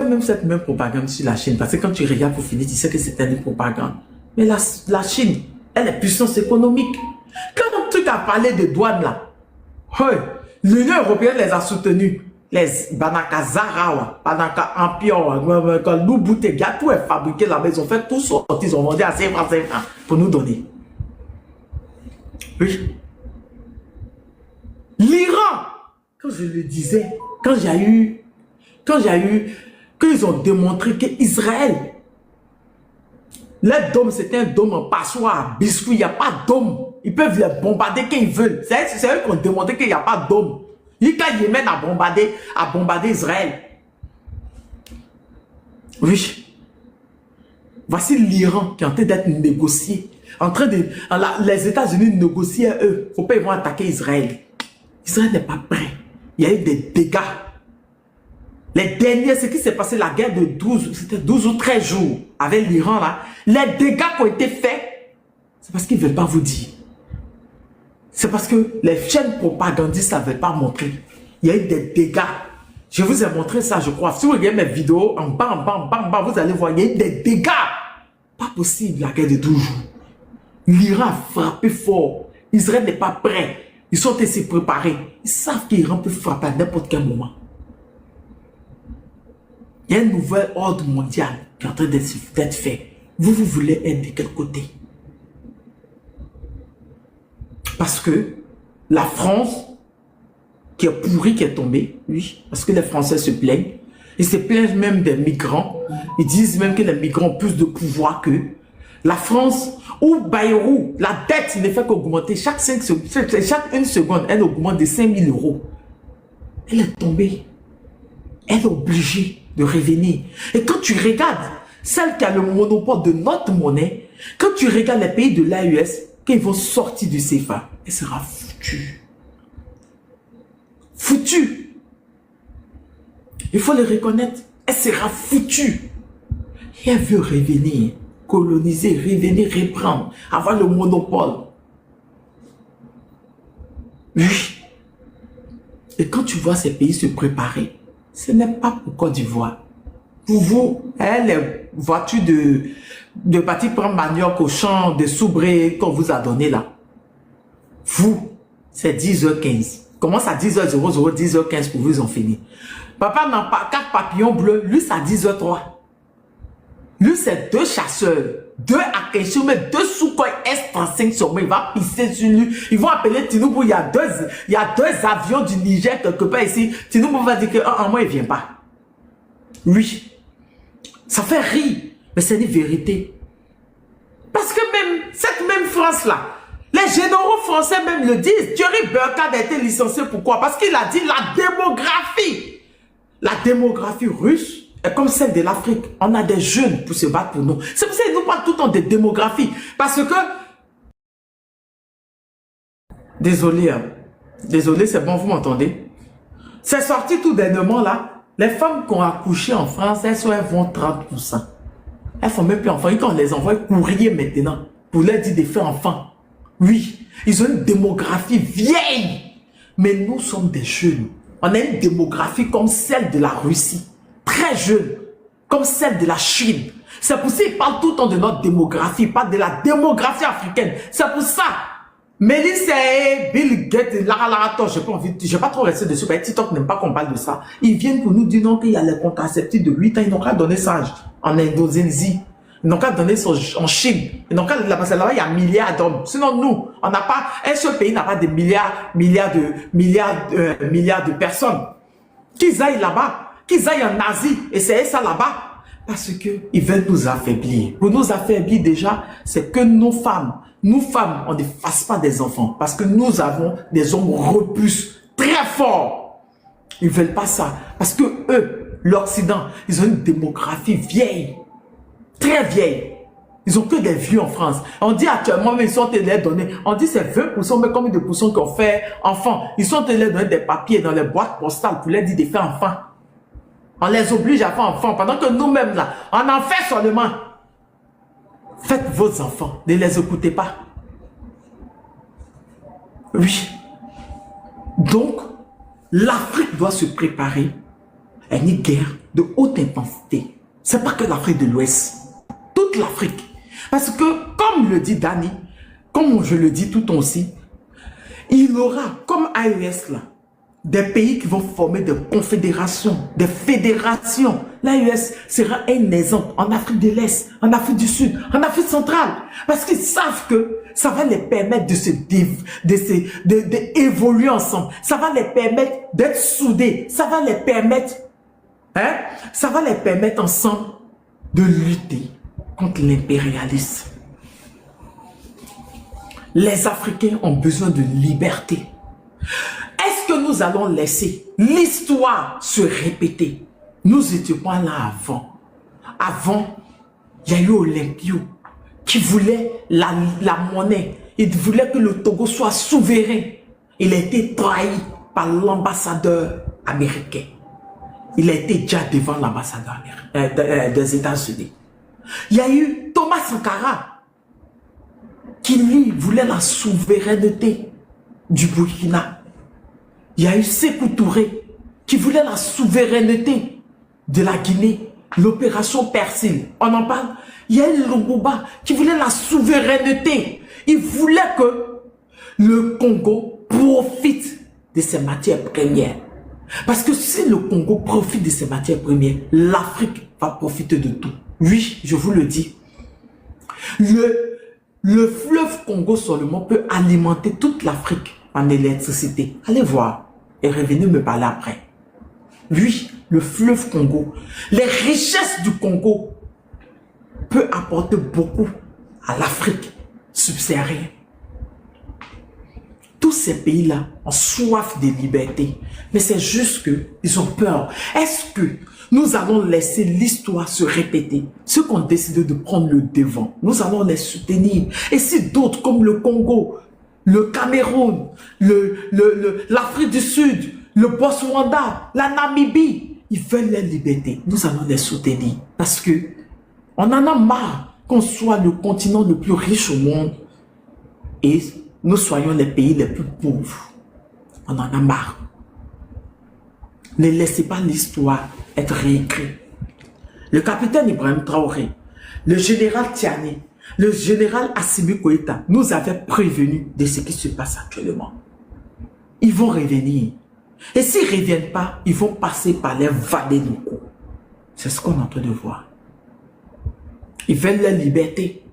même cette même propagande sur la Chine, parce que quand tu regardes pour finir, tu sais que c'est une propagande. Mais la Chine, elle est puissance économique. Quand un truc a parlé de douane là, l'Union européenne les a soutenus. Les Banaka Zara, Banaka Empire, quand nous Boutega, tout est fabriqué là-bas, ils ont fait tout sortir, ils ont vendu à 5 francs pour nous donner. Oui. L'Iran, quand je le disais, quand ils ont démontré qu'Israël, leur dôme, c'était un dôme en passoire, biscuit, il n'y a pas de dôme. Ils peuvent les bombarder quand ils veulent. C'est eux qui ont démontré qu'il n'y a pas de dôme. Quand Yémen a bombardé Israël. Oui. Voici l'Iran qui est en train d'être négocié. Les États-Unis négocient eux. Il ne faut pas qu'ils vont attaquer Israël. Israël n'est pas prêt. Il y a eu des dégâts. Les derniers, ce qui s'est passé, la guerre de 12 ou 13 jours avec l'Iran là, les dégâts qui ont été faits, c'est parce qu'ils ne veulent pas vous dire. C'est parce que les chaînes propagandistes ne veulent pas montrer. Il y a eu des dégâts. Je vous ai montré ça, je crois. Si vous regardez mes vidéos, en bas, vous allez voir, il y a eu des dégâts. Pas possible, la guerre de 12 jours. L'Iran a frappé fort. Israël n'est pas prêt. Ils sont ainsi préparés. Ils savent qu'Iran peut frapper à n'importe quel moment. Il y a un nouvel ordre mondial qui est en train d'être fait. Vous voulez être de quel côté? Parce que la France, qui est pourrie, qui est tombée, oui, parce que les Français se plaignent. Ils se plaignent même des migrants. Ils disent même que les migrants ont plus de pouvoir qu'eux. La France, ou Bayrou, la dette ne fait qu'augmenter. Chaque une seconde, elle augmente de 5 000 €. Elle est tombée. Elle est obligée de revenir. Et quand tu regardes celle qui a le monopole de notre monnaie, quand tu regardes les pays de l'AES, quand ils vont sortir du CFA, elle sera foutue. Foutue. Il faut le reconnaître. Elle sera foutue. Et elle veut revenir, coloniser, revenir, reprendre, avoir le monopole. Oui. Et quand tu vois ces pays se préparer, ce n'est pas pour Côte d'Ivoire. Pour vous, les voitures de partir prendre manioc au champ de Soubré qu'on vous a donné là. Vous, c'est 10h15. Commence à 10h00, 10h15 pour vous en finir. Papa n'a pas 4 papillons bleus, lui c'est à 10h03. Lui c'est 2 chasseurs, 2 Akesho, mais 2 Sukhoi S-35 sur moi, il va pisser sur lui. Ils vont appeler Tinubu, il y a deux avions du Niger quelque part ici. Tinubu va dire que moi il vient pas. Oui. Ça fait rire, mais c'est une vérité. Parce que même, cette même France-là, les généraux français même le disent. Thierry Burkhardt a été licencié, pourquoi? Parce qu'il a dit la démographie russe est comme celle de l'Afrique. On a des jeunes pour se battre pour nous. C'est pour ça qu'ils nous parlent tout le temps de démographie. Parce que, désolé, c'est bon, vous m'entendez? C'est sorti tout dernièrement là. Les femmes qui ont accouché en France, elles vont 30%. Elles ne font même plus enfants. Et quand on les envoie courrier maintenant, pour leur dire de faire enfant. Oui, ils ont une démographie vieille. Mais nous sommes des jeunes. On a une démographie comme celle de la Russie. Très jeune. Comme celle de la Chine. C'est pour ça qu'ils parlent tout le temps de notre démographie. Ils parlent de la démographie africaine. C'est pour ça. Mélis et Bill Gates, Lara, j'ai pas trop resté dessus, mais TikTok n'aime pas qu'on parle de ça. Ils viennent pour nous dire non qu'il y a les contraceptifs de 8 ans, ils n'ont qu'à donner ça en Indonésie, ils n'ont qu'à donner ça en Chine, ils n'ont qu'à parce que là-bas il y a milliards d'hommes. Sinon nous, on n'a pas, un seul pays n'a pas de milliards de personnes. Qu'ils aillent là-bas, qu'ils aillent en Asie, essayer ça là-bas. Parce qu'ils veulent nous affaiblir. Pour nous affaiblir déjà, c'est que nous femmes, on ne fasse pas des enfants. Parce que nous avons des hommes robustes, très forts. Ils ne veulent pas ça. Parce que eux, l'Occident, ils ont une démographie vieille. Très vieille. Ils ont que des vieux en France. On dit actuellement, mais ils sont en train de leur donner. On dit c'est 20%, mais combien de pourcents qui ont fait enfant? Ils sont en train de leur donner des papiers dans les boîtes postales pour leur dire de faire enfant. On les oblige à faire enfant pendant que nous-mêmes là, on en fait seulement. Faites vos enfants, ne les écoutez pas. Oui. Donc, l'Afrique doit se préparer à une guerre de haute intensité. C'est pas que l'Afrique de l'Ouest. Toute l'Afrique. Parce que, comme le dit Dani, comme je le dis tout aussi, il y aura, comme AES là, des pays qui vont former des confédérations, des fédérations. L'AES sera un exemple en Afrique de l'Est, en Afrique du Sud, en Afrique centrale. Parce qu'ils savent que ça va les permettre d'évoluer ensemble. Ça va les permettre d'être soudés. Ça va les permettre, ça va les permettre ensemble de lutter contre l'impérialisme. Les Africains ont besoin de liberté. Est-ce que nous allons laisser l'histoire se répéter? Nous étions pas là avant. Avant, il y a eu Olympio qui voulait la monnaie. Il voulait que le Togo soit souverain. Il a été trahi par l'ambassadeur américain. Il a été déjà devant l'ambassadeur des États-Unis. Il y a eu Thomas Sankara qui lui voulait la souveraineté du Burkina. Il y a eu Sékou Touré qui voulait la souveraineté de la Guinée, l'opération Persil. On en parle. Il y a eu Lumumba qui voulait la souveraineté. Il voulait que le Congo profite de ses matières premières. Parce que si le Congo profite de ses matières premières, l'Afrique va profiter de tout. Oui, je vous le dis. Le fleuve Congo seulement peut alimenter toute l'Afrique en électricité. Allez voir et revenez me parler après. Oui, le fleuve Congo, les richesses du Congo peut apporter beaucoup à l'Afrique subsaharienne. Tous ces pays-là ont soif de liberté, mais c'est juste qu'ils ont peur. Est-ce que nous allons laisser l'histoire se répéter? Ceux qui ont décidé de prendre le devant, nous allons les soutenir. Et si d'autres comme le Congo, le Cameroun, l'Afrique du Sud, le Botswana, la Namibie, ils veulent la liberté, nous allons les soutenir. Parce que on en a marre qu'on soit le continent le plus riche au monde et nous soyons les pays les plus pauvres. On en a marre. Ne laissez pas l'histoire être réécrite. Le capitaine Ibrahim Traoré, le général Tiani, le général Assimi Goïta nous avaient prévenus de ce qui se passe actuellement. Ils vont revenir. Et s'ils ne reviennent pas, ils vont passer par les vallées locaux. C'est ce qu'on est en train de voir. Ils veulent la liberté.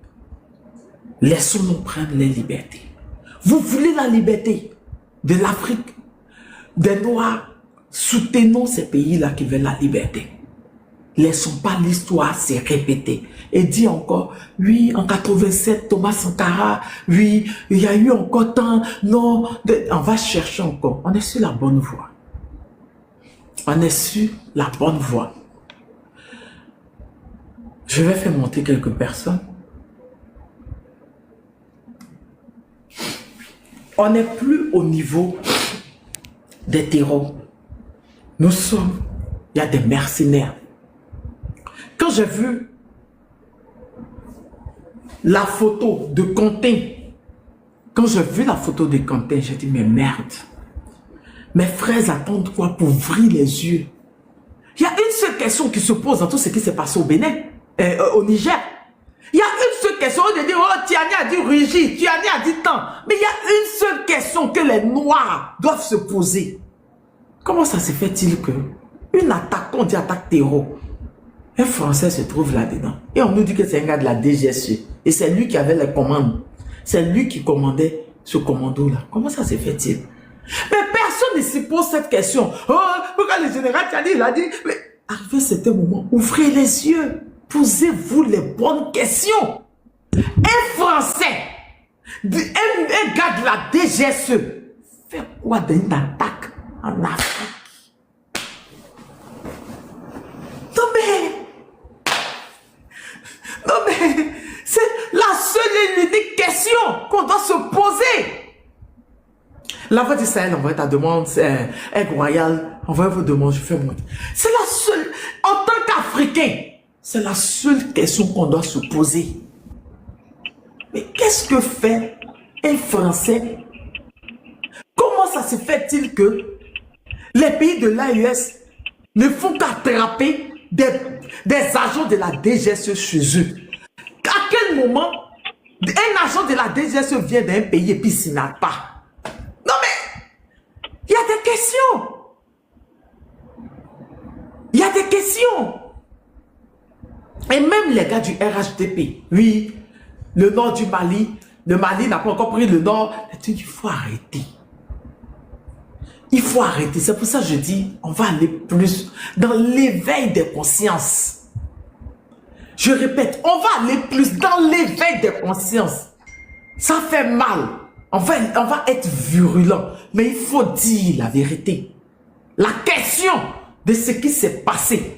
Laissons-nous prendre les libertés. Vous voulez la liberté de l'Afrique, des Noirs. Soutenons ces pays-là qui veulent la liberté. Laissons pas l'histoire se répéter. Et dit encore, oui, en 87, Thomas Sankara, oui, il y a eu encore tant, non, on va chercher encore. On est sur la bonne voie. On est sur la bonne voie. Je vais faire monter quelques personnes. On n'est plus au niveau des terreaux. Nous sommes, il y a des mercenaires. Quand j'ai vu la photo de Quentin, j'ai dit, mais merde. Mes frères attendent quoi pour ouvrir les yeux? Il y a une seule question qui se pose dans tout ce qui s'est passé au Bénin, au Niger. Il y a une seule question de dire, oh, Tiani a dit Régis, Tiani a dit tant. Mais il y a une seule question que les Noirs doivent se poser. Comment ça se fait-il que une attaque, on dit attaque terreau, un Français se trouve là-dedans et on nous dit que c'est un gars de la DGSE et c'est lui qui avait les commandes, c'est lui qui commandait ce commando-là. Comment ça se fait-il? Mais personne ne se pose cette question. Oh, pourquoi le général Tiani il a dit? Mais arrivé à certain moment, ouvrez les yeux, posez-vous les bonnes questions. Un Français, un gars de la DGSE, fait quoi d'une attaque en Afrique? Non mais, c'est la seule et l'unique question qu'on doit se poser. La voix du Sahel envoie ta demande, c'est Aigle Royal, envoyez vos demandes, je fais monter. C'est la seule, en tant qu'Africain, c'est la seule question qu'on doit se poser. Mais qu'est-ce que fait un Français? Comment ça se fait-il que les pays de l'AES ne font qu'attraper des agents de la DGSE chez eux. À quel moment un agent de la DGSE vient d'un pays et puis s'il n'a pas? Non mais, il y a des questions. Il y a des questions. Et même les gars du RHDP, oui, le nord du Mali, le Mali n'a pas encore pris le nord. Il faut arrêter. Il faut arrêter. C'est pour ça que je dis, on va aller plus dans l'éveil des consciences. Je répète, on va aller plus dans l'éveil des consciences. Ça fait mal. On va être virulent. Mais il faut dire la vérité. La question de ce qui s'est passé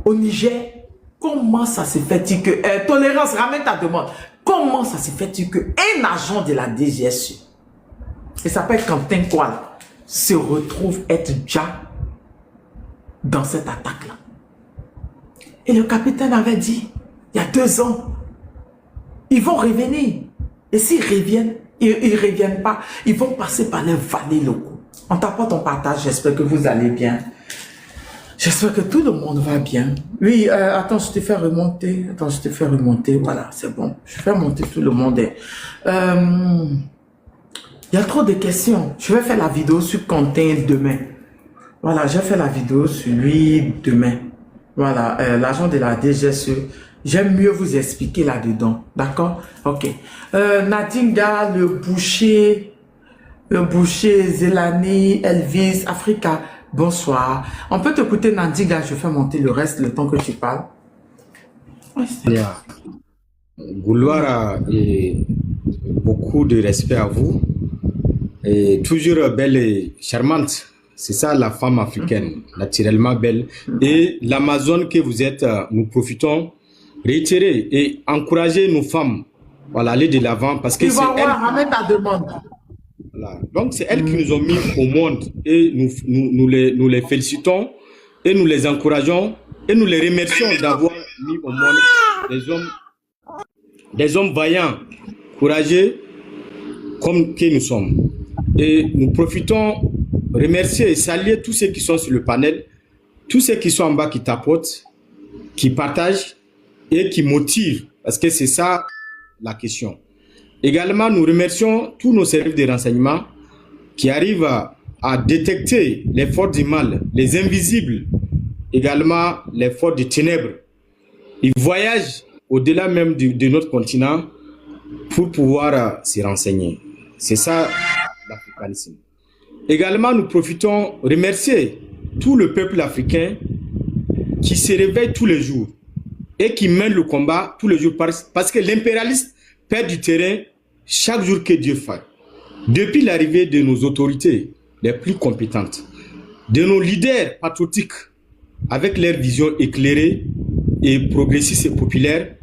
au Niger, comment ça se fait-il que... tolérance, ramène ta demande. Comment ça se fait-il qu'un agent de la DGSE, il s'appelle Quentin Koual, se retrouve être déjà dans cette attaque-là? Et le capitaine avait dit, il y a 2 ans, ils vont revenir. Et s'ils reviennent, ils ne reviennent pas, ils vont passer par les vallées locaux. On t'apporte ton partage, j'espère que vous allez bien. J'espère que tout le monde va bien. Oui, attends, je te fais remonter. Attends, je te fais remonter. Voilà, c'est bon. Je fais monter tout le monde. Il y a trop de questions. Je vais faire la vidéo sur Quentin demain. Voilà, je vais faire la vidéo sur lui demain. Voilà, l'agent de la DGSE. J'aime mieux vous expliquer là-dedans. D'accord? Ok. Nadinga, le boucher, Zelani, Elvis, Africa. Bonsoir. On peut t'écouter, Nadinga. Je fais monter le reste le temps que tu parles. Yeah. Gouloir et beaucoup de respect à vous. Et toujours belle et charmante. C'est ça la femme africaine, naturellement belle. Et l'Amazone que vous êtes, nous profitons, réitérer et encourager nos femmes à aller de l'avant parce que c'est elles. Ramène ta demande. Voilà. Donc c'est elles qui nous ont mis au monde et nous les félicitons et nous les encourageons et nous les remercions d'avoir mis au monde des hommes vaillants, courageux comme que nous sommes. Et nous profitons remercier et saluer tous ceux qui sont sur le panel, tous ceux qui sont en bas qui tapotent, qui partagent et qui motivent, parce que c'est ça la question. Également, nous remercions tous nos services de renseignement qui arrivent à détecter les forces du mal, les invisibles, également les forces des ténèbres. Ils voyagent au-delà même de notre continent pour pouvoir se renseigner. C'est ça l'africanisme. Également, nous profitons remercier tout le peuple africain qui se réveille tous les jours et qui mène le combat tous les jours parce que l'impérialiste perd du terrain chaque jour que Dieu fait. Depuis l'arrivée de nos autorités les plus compétentes, de nos leaders patriotiques avec leur vision éclairée et progressiste et populaire,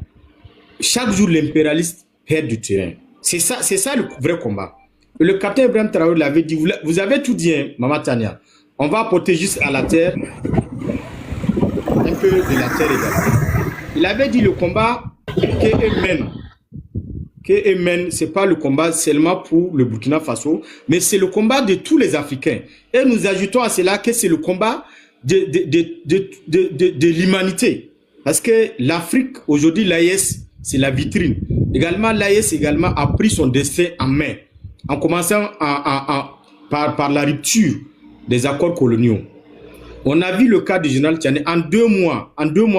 chaque jour l'impérialiste perd du terrain. C'est ça le vrai combat. Le capitaine Ibrahim Traoré l'avait dit, vous avez tout dit, hein, Maman Tania. On va apporter juste à la terre un peu de la terre également. Il avait dit le combat qu'eux mènent, ce n'est pas le combat seulement pour le Burkina Faso, mais c'est le combat de tous les Africains. Et nous ajoutons à cela que c'est le combat de l'humanité. Parce que l'Afrique, aujourd'hui, l'AES, c'est la vitrine. Également, l'AES également a pris son destin en main, en commençant par la rupture des accords coloniaux. On a vu le cas du général Tiani. En 2 mois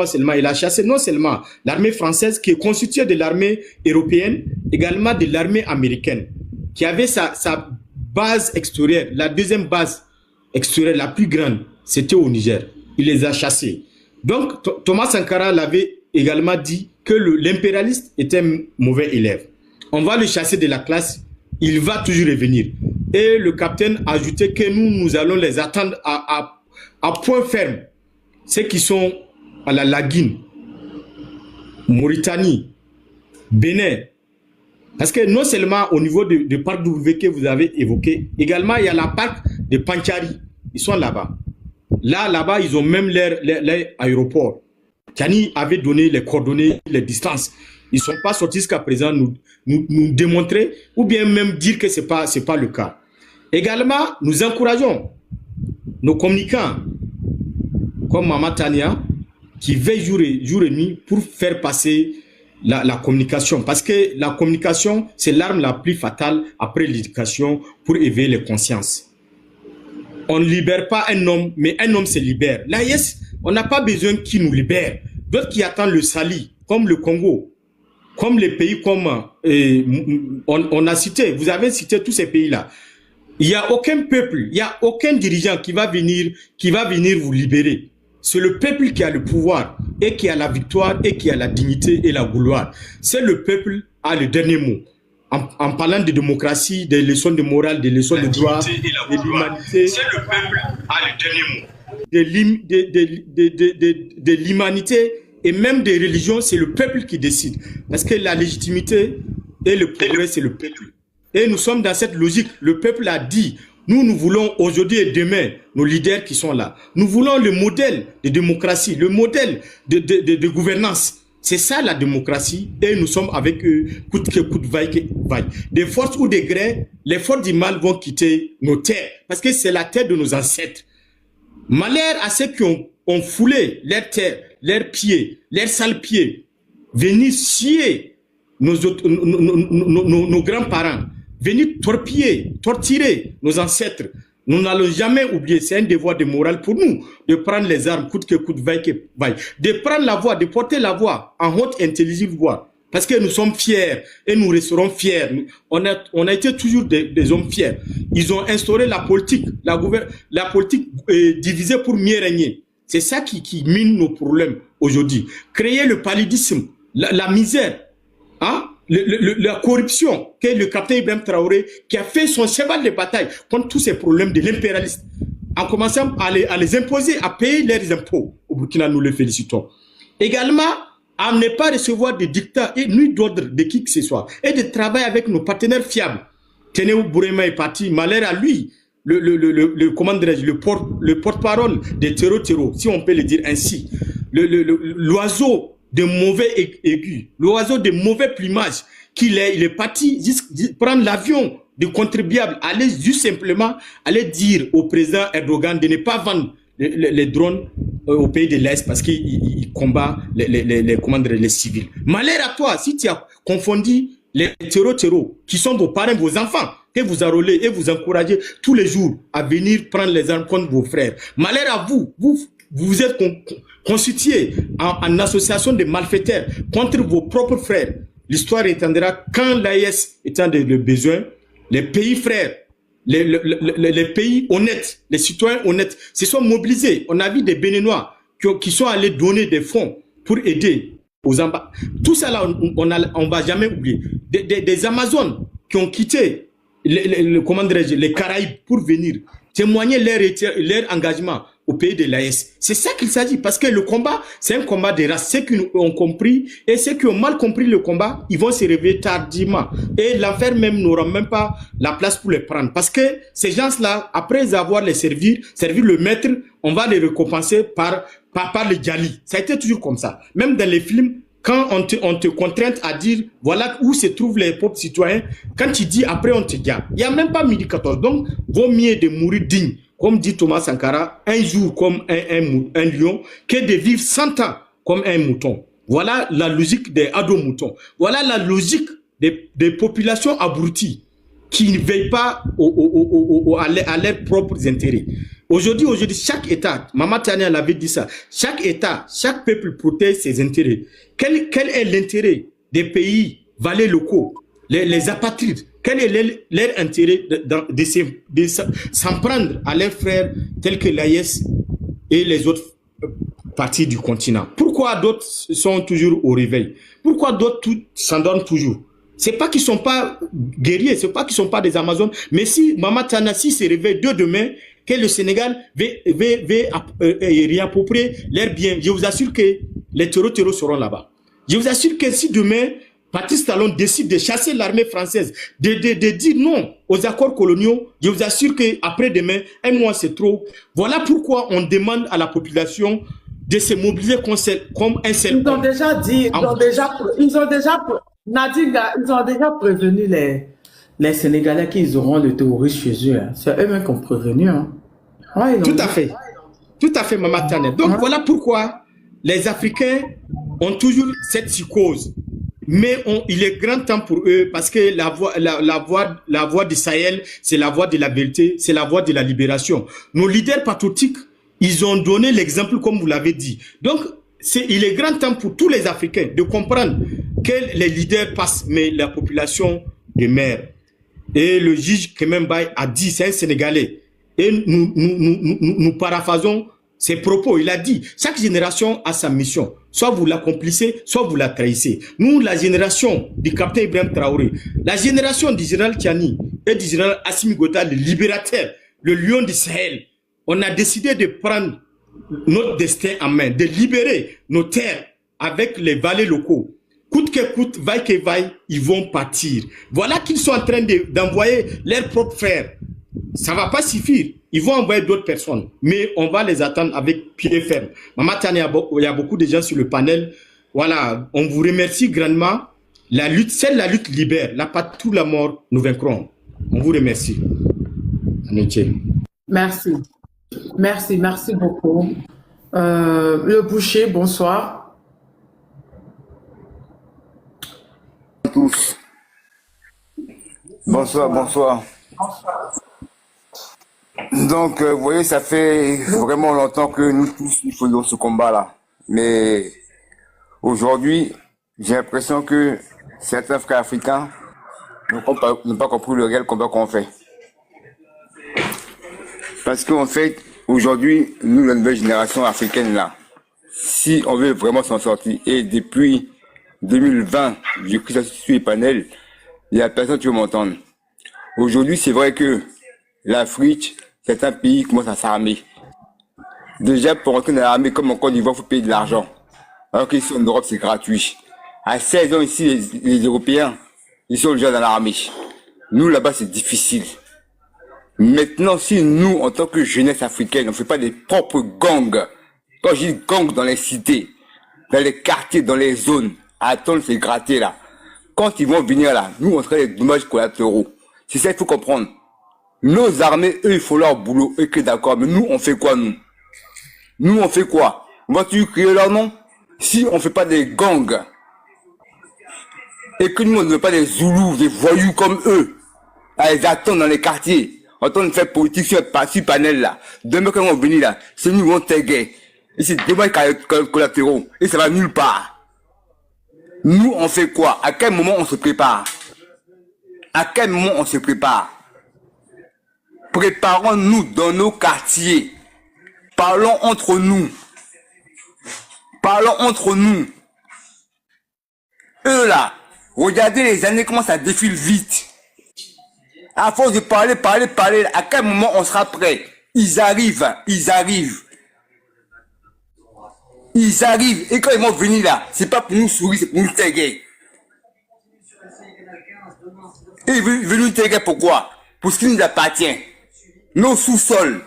seulement, il a chassé non seulement l'armée française qui est constituée de l'armée européenne, également de l'armée américaine, qui avait sa base extérieure, la deuxième base extérieure la plus grande, c'était au Niger. Il les a chassés. Donc, Thomas Sankara l'avait également dit que l'impérialiste était un mauvais élève. On va le chasser de la classe, il va toujours revenir. Et le capitaine a ajouté que nous allons les attendre à point ferme. Ceux qui sont à la Laguine, Mauritanie, Bénin. Parce que non seulement au niveau de parc W que vous avez évoqué, également il y a la parc de Panchari. Ils sont là-bas. Là-bas, ils ont même leur aéroport. Tiani avait donné les coordonnées, les distances. Ils ne sont pas sortis jusqu'à présent nous démontrer ou bien même dire que ce n'est pas le cas. Également, nous encourageons nos communicants comme Maman Tania, qui veille jour et nuit pour faire passer la communication. Parce que la communication, c'est l'arme la plus fatale après l'éducation pour éveiller les consciences. On ne libère pas un homme, mais un homme se libère. L'AIS, on n'a pas besoin qu'il nous libère. D'autres qui attendent le Sali, comme le Congo, comme les pays comme on a cité, vous avez cité tous ces pays-là. Il n'y a aucun peuple, il n'y a aucun dirigeant qui va venir vous libérer. C'est le peuple qui a le pouvoir et qui a la victoire et qui a la dignité et la gloire. C'est le peuple qui a le dernier mot. En parlant de démocratie, des leçons de morale, des leçons de droit, de l'humanité. C'est le peuple qui a le dernier mot. De l'humanité et même des religions, c'est le peuple qui décide. Parce que la légitimité et le progrès, c'est le peuple. Et nous sommes dans cette logique. Le peuple a dit, nous voulons aujourd'hui et demain, nos leaders qui sont là. Nous voulons le modèle de démocratie, le modèle de gouvernance. C'est ça la démocratie et nous sommes avec eux, coûte que coûte, vaille que vaille. Des forces ou des grès, les forces du mal vont quitter nos terres parce que c'est la terre de nos ancêtres. Malheur à ceux qui ont foulé leurs terres, leurs pieds, leurs sales pieds, venir scier nos grands-parents, venir torturer nos ancêtres. Nous n'allons jamais oublier, c'est un devoir de morale pour nous, de prendre les armes, coûte que coûte, vaille que vaille, de prendre la voix, de porter la voix en haute intelligible voix, parce que nous sommes fiers et nous resterons fiers. On a été toujours des hommes fiers. Ils ont instauré la politique, la politique divisée pour mieux régner. C'est ça qui mine nos problèmes aujourd'hui. Créer le paludisme, la misère, hein? La corruption que le capitaine Ibrahim Traoré qui a fait son cheval de bataille contre tous ces problèmes de l'impérialisme en commençant à les imposer, à payer leurs impôts. Au Burkina, nous les félicitons. Également, à ne pas recevoir des dictats et ni d'ordre de qui que ce soit et de travailler avec nos partenaires fiables. Tenéo Bourema est parti, malheur à lui, le porte-parole des terreaux, si on peut le dire ainsi, l'oiseau de mauvais aigus, l'oiseau de mauvais plumage qu'il est, il est parti prendre l'avion de contribuables, aller juste simplement aller dire au président Erdogan de ne pas vendre les drones au pays de l'Est parce qu'il combat les civils. Malheur à toi si tu as confondu les terreaux qui sont vos parents, vos enfants, que vous enrôlez et vous encouragez tous les jours à venir prendre les armes contre vos frères. Malheur à vous, vous êtes constitués en association de malfaiteurs contre vos propres frères. L'histoire étendra quand l'AES étant le besoin, les pays frères, les pays honnêtes, les citoyens honnêtes se sont mobilisés. On a vu des Béninois qui sont allés donner des fonds pour aider aux ambassades. Tout ça là, on va jamais oublier. Des Amazones qui ont quitté les Caraïbes pour venir témoigner leur engagement au pays de l'AES. C'est ça qu'il s'agit, parce que le combat, c'est un combat de race. Ceux qui ont compris et ceux qui ont mal compris le combat, ils vont se réveiller tardivement. Et l'enfer même n'aura même pas la place pour les prendre. Parce que ces gens-là, après avoir les servir le maître, on va les récompenser par le Djali. Ça a été toujours comme ça. Même dans les films, quand on te contraint à dire, voilà où se trouvent les pauvres citoyens, quand tu dis après on te garde. Il n'y a même pas midi 14. Donc, vaut mieux de mourir digne. Comme dit Thomas Sankara, un jour comme un lion, que de vivre 100 ans comme un mouton. Voilà la logique des ados-moutons. Voilà la logique des populations abruties qui ne veillent pas à leurs propres intérêts. Aujourd'hui, chaque État, Maman Tania l'avait dit ça, chaque État, chaque peuple protège ses intérêts. Quel est l'intérêt des pays valets locaux, les apatrides? Quel est leur intérêt de s'en prendre à leurs frères tels que l'AES et les autres parties du continent? Pourquoi d'autres sont toujours au réveil? Pourquoi d'autres s'endorment toujours? C'est pas qu'ils sont pas guerriers, c'est pas qu'ils sont pas des Amazones, mais si Maman Tana se réveille demain, que le Sénégal veut réapproprier leurs biens, je vous assure que les terreaux seront là-bas. Je vous assure que si demain, Patrice Talon décide de chasser l'armée française, de dire non aux accords coloniaux, je vous assure qu'après-demain, un mois c'est trop. Voilà pourquoi on demande à la population de se mobiliser comme un seul. Ils ont déjà dit, Nadiga, ils ont déjà prévenu les Sénégalais qu'ils auront le terrorisme chez eux. Hein. C'est eux-mêmes qui ont prévenu. Hein. Ouais, tout à fait. Tout à fait, Maman Tane. Donc, voilà pourquoi les Africains ont toujours cette psychose. Mais il est grand temps pour eux parce que la voix du Sahel, c'est la voix de la vérité, c'est la voix de la libération. Nos leaders patriotiques, ils ont donné l'exemple comme vous l'avez dit. Donc, il est grand temps pour tous les Africains de comprendre que les leaders passent, mais la population demeure. Et le juge Kemen Bay a dit, c'est un Sénégalais. Et nous paraphrasons ses propos. Il a dit, chaque génération a sa mission. Soit vous l'accomplissez, soit vous la trahissez. Nous, la génération du capitaine Ibrahim Traoré, la génération du général Tiani et du général Assimi Goïta, le libérateur, le lion du Sahel, on a décidé de prendre notre destin en main, de libérer nos terres avec les valets locaux. Coûte que coûte, vaille que vaille, ils vont partir. Voilà qu'ils sont en train d'envoyer leurs propres frères. Ça ne va pas suffire. Ils vont envoyer d'autres personnes. Mais on va les attendre avec pied ferme. Maman Tane, il y a beaucoup de gens sur le panel. Voilà, on vous remercie grandement. La lutte, c'est la lutte libère. La patrie, la mort, nous vaincrons. On vous remercie. Amitié. Merci. Merci beaucoup. Le boucher, bonsoir. Tous. Bonsoir. Donc, vous voyez, ça fait vraiment longtemps que nous tous, nous faisons ce combat-là. Mais aujourd'hui, j'ai l'impression que certains frères africains n'ont pas compris le réel combat qu'on fait. Parce qu'en fait, aujourd'hui, nous, la nouvelle génération africaine, là, si on veut vraiment s'en sortir, et depuis 2020, j'ai pris ça sur les panels, il n'y a personne qui veut m'entendre. Aujourd'hui, c'est vrai que l'Afrique, certains pays commencent à s'armer. Déjà, pour entrer dans l'armée, comme en Côte d'Ivoire, il faut payer de l'argent. Alors qu'ici en Europe, c'est gratuit. À 16 ans, ici, les Européens, ils sont déjà dans l'armée. Nous, là-bas, c'est difficile. Maintenant, si nous, en tant que jeunesse africaine, on ne fait pas des propres gangs, quand je dis gangs dans les cités, dans les quartiers, dans les zones, à attendre ces gratter là, quand ils vont venir là, nous, on serait des dommages collatéraux. C'est ça qu'il faut comprendre. Nos armées, eux, ils font leur boulot, eux, que d'accord, mais nous, on fait quoi, nous? Nous, on fait quoi? On va-tu crier leur nom? Si on fait pas des gangs, et que nous, on ne veut pas des Zoulous, des voyous comme eux, à les attendre dans les quartiers, en train de faire politique sur ce panel là, demain quand on va venir là, c'est nous qui vont t'aider. Et c'est dommage collatéraux, et ça va nulle part. Nous, on fait quoi? À quel moment on se prépare? À quel moment on se prépare? Préparons-nous dans nos quartiers. Parlons entre nous. Parlons entre nous. Eux là, regardez les années comment ça défile vite. À force de parler, à quel moment on sera prêt? Ils arrivent. Et quand ils vont venir là, c'est pas pour nous sourire, c'est pour nous taguer. Et ils veulent nous taguer pourquoi? Pour ce qui nous appartient. Nos sous-sols.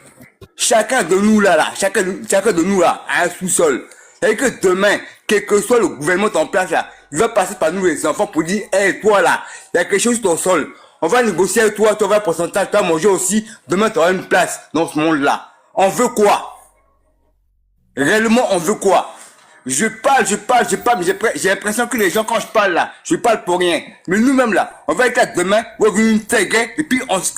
Chacun de nous là, chacun de nous là, a un sous-sol. Et que demain, quel que soit le gouvernement en place là, il va passer par nous les enfants pour dire, hey, toi là, il y a quelque chose sur ton sol. On va négocier avec toi, tu vas un pourcentage, tu vas manger aussi, demain tu auras une place dans ce monde-là. On veut quoi? Réellement, on veut quoi? Je parle, mais j'ai l'impression que les gens, quand je parle là, je parle pour rien. Mais nous-mêmes là, on va être là demain, on va venir une tagger, et puis on se...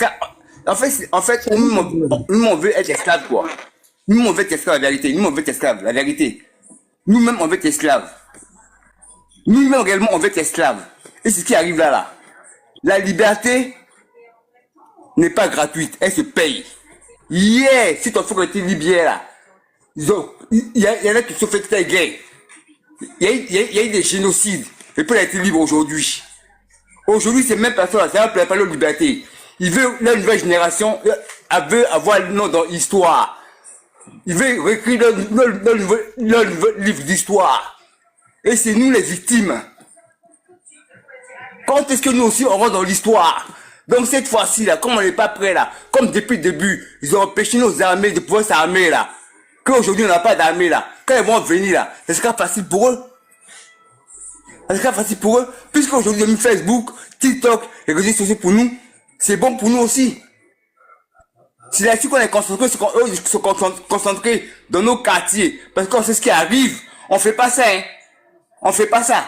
En fait, nous, on veut être esclaves, quoi. Nous, on veut être esclaves, la vérité. Nous-mêmes, on veut être esclaves. Nous-mêmes, réellement, on veut être esclaves. Et c'est ce qui arrive là. La liberté n'est pas gratuite, elle se paye. Hier, si ton frère était libéré là, il y en a qui se sont fait taguer. Il y a eu des génocides. Et puis il a été libre aujourd'hui. Aujourd'hui, ces mêmes personnes là, ça va parler de liberté. Il veut, la nouvelle génération, veut avoir le nom dans l'histoire. Il veut réécrire leur nouveau livre d'histoire. Et c'est nous les victimes. Quand est-ce que nous aussi on rentre dans l'histoire? Donc cette fois-ci là, comme on n'est pas prêt là, comme depuis le début, ils ont empêché nos armées de pouvoir s'armer là. Qu'aujourd'hui on n'a pas d'armée là. Quand ils vont venir là, ce sera facile pour eux. Ce sera facile pour eux. Puisqu'aujourd'hui on a mis Facebook, TikTok, les réseaux sociaux pour nous, c'est bon pour nous aussi. C'est là-dessus qu'on est concentré, c'est qu'on eux sont concentrés dans nos quartiers. Parce qu'on sait ce qui arrive. On fait pas ça, hein. On fait pas ça.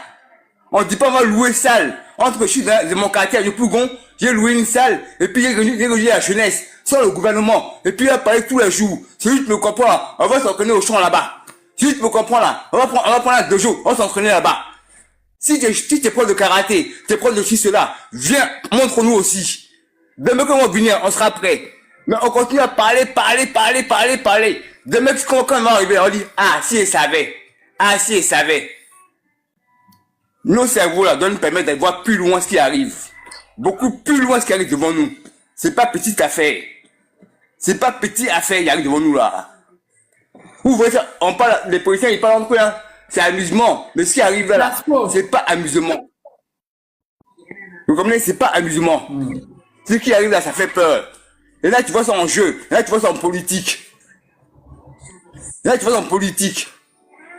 On dit pas on va louer salle. Entre je suis dans mon quartier à Yopougon, j'ai loué une salle, et puis j'ai réuni la jeunesse, sans le gouvernement, et puis il a parlé tous les jours. Si tu me comprends là, on va s'entraîner au champ là-bas. Si tu me comprends là, on va prendre un 2 jours, on va s'entraîner là-bas. Si t'es prof de karaté, t'es prof de cela, viens, montre-nous aussi. Demain qu'on va venir, on sera prêt. Mais on continue à parler. Demain quand on va arriver, on dit, ah, si il savait. Ah, si il savait. Nos cerveaux là doivent nous permettre de voir plus loin ce qui arrive. Beaucoup plus loin ce qui arrive devant nous. C'est pas petite affaire. C'est pas petite affaire qui arrive devant nous là. Vous voyez ça, on parle, les policiers ils parlent entre eux, hein. C'est amusement. Mais ce qui arrive là, c'est pas amusement. Vous comprenez, c'est pas amusement. Ce qui arrive là, ça fait peur. Et là, tu vois ça en jeu. Et là, tu vois ça en politique. Et là, tu vois ça en politique.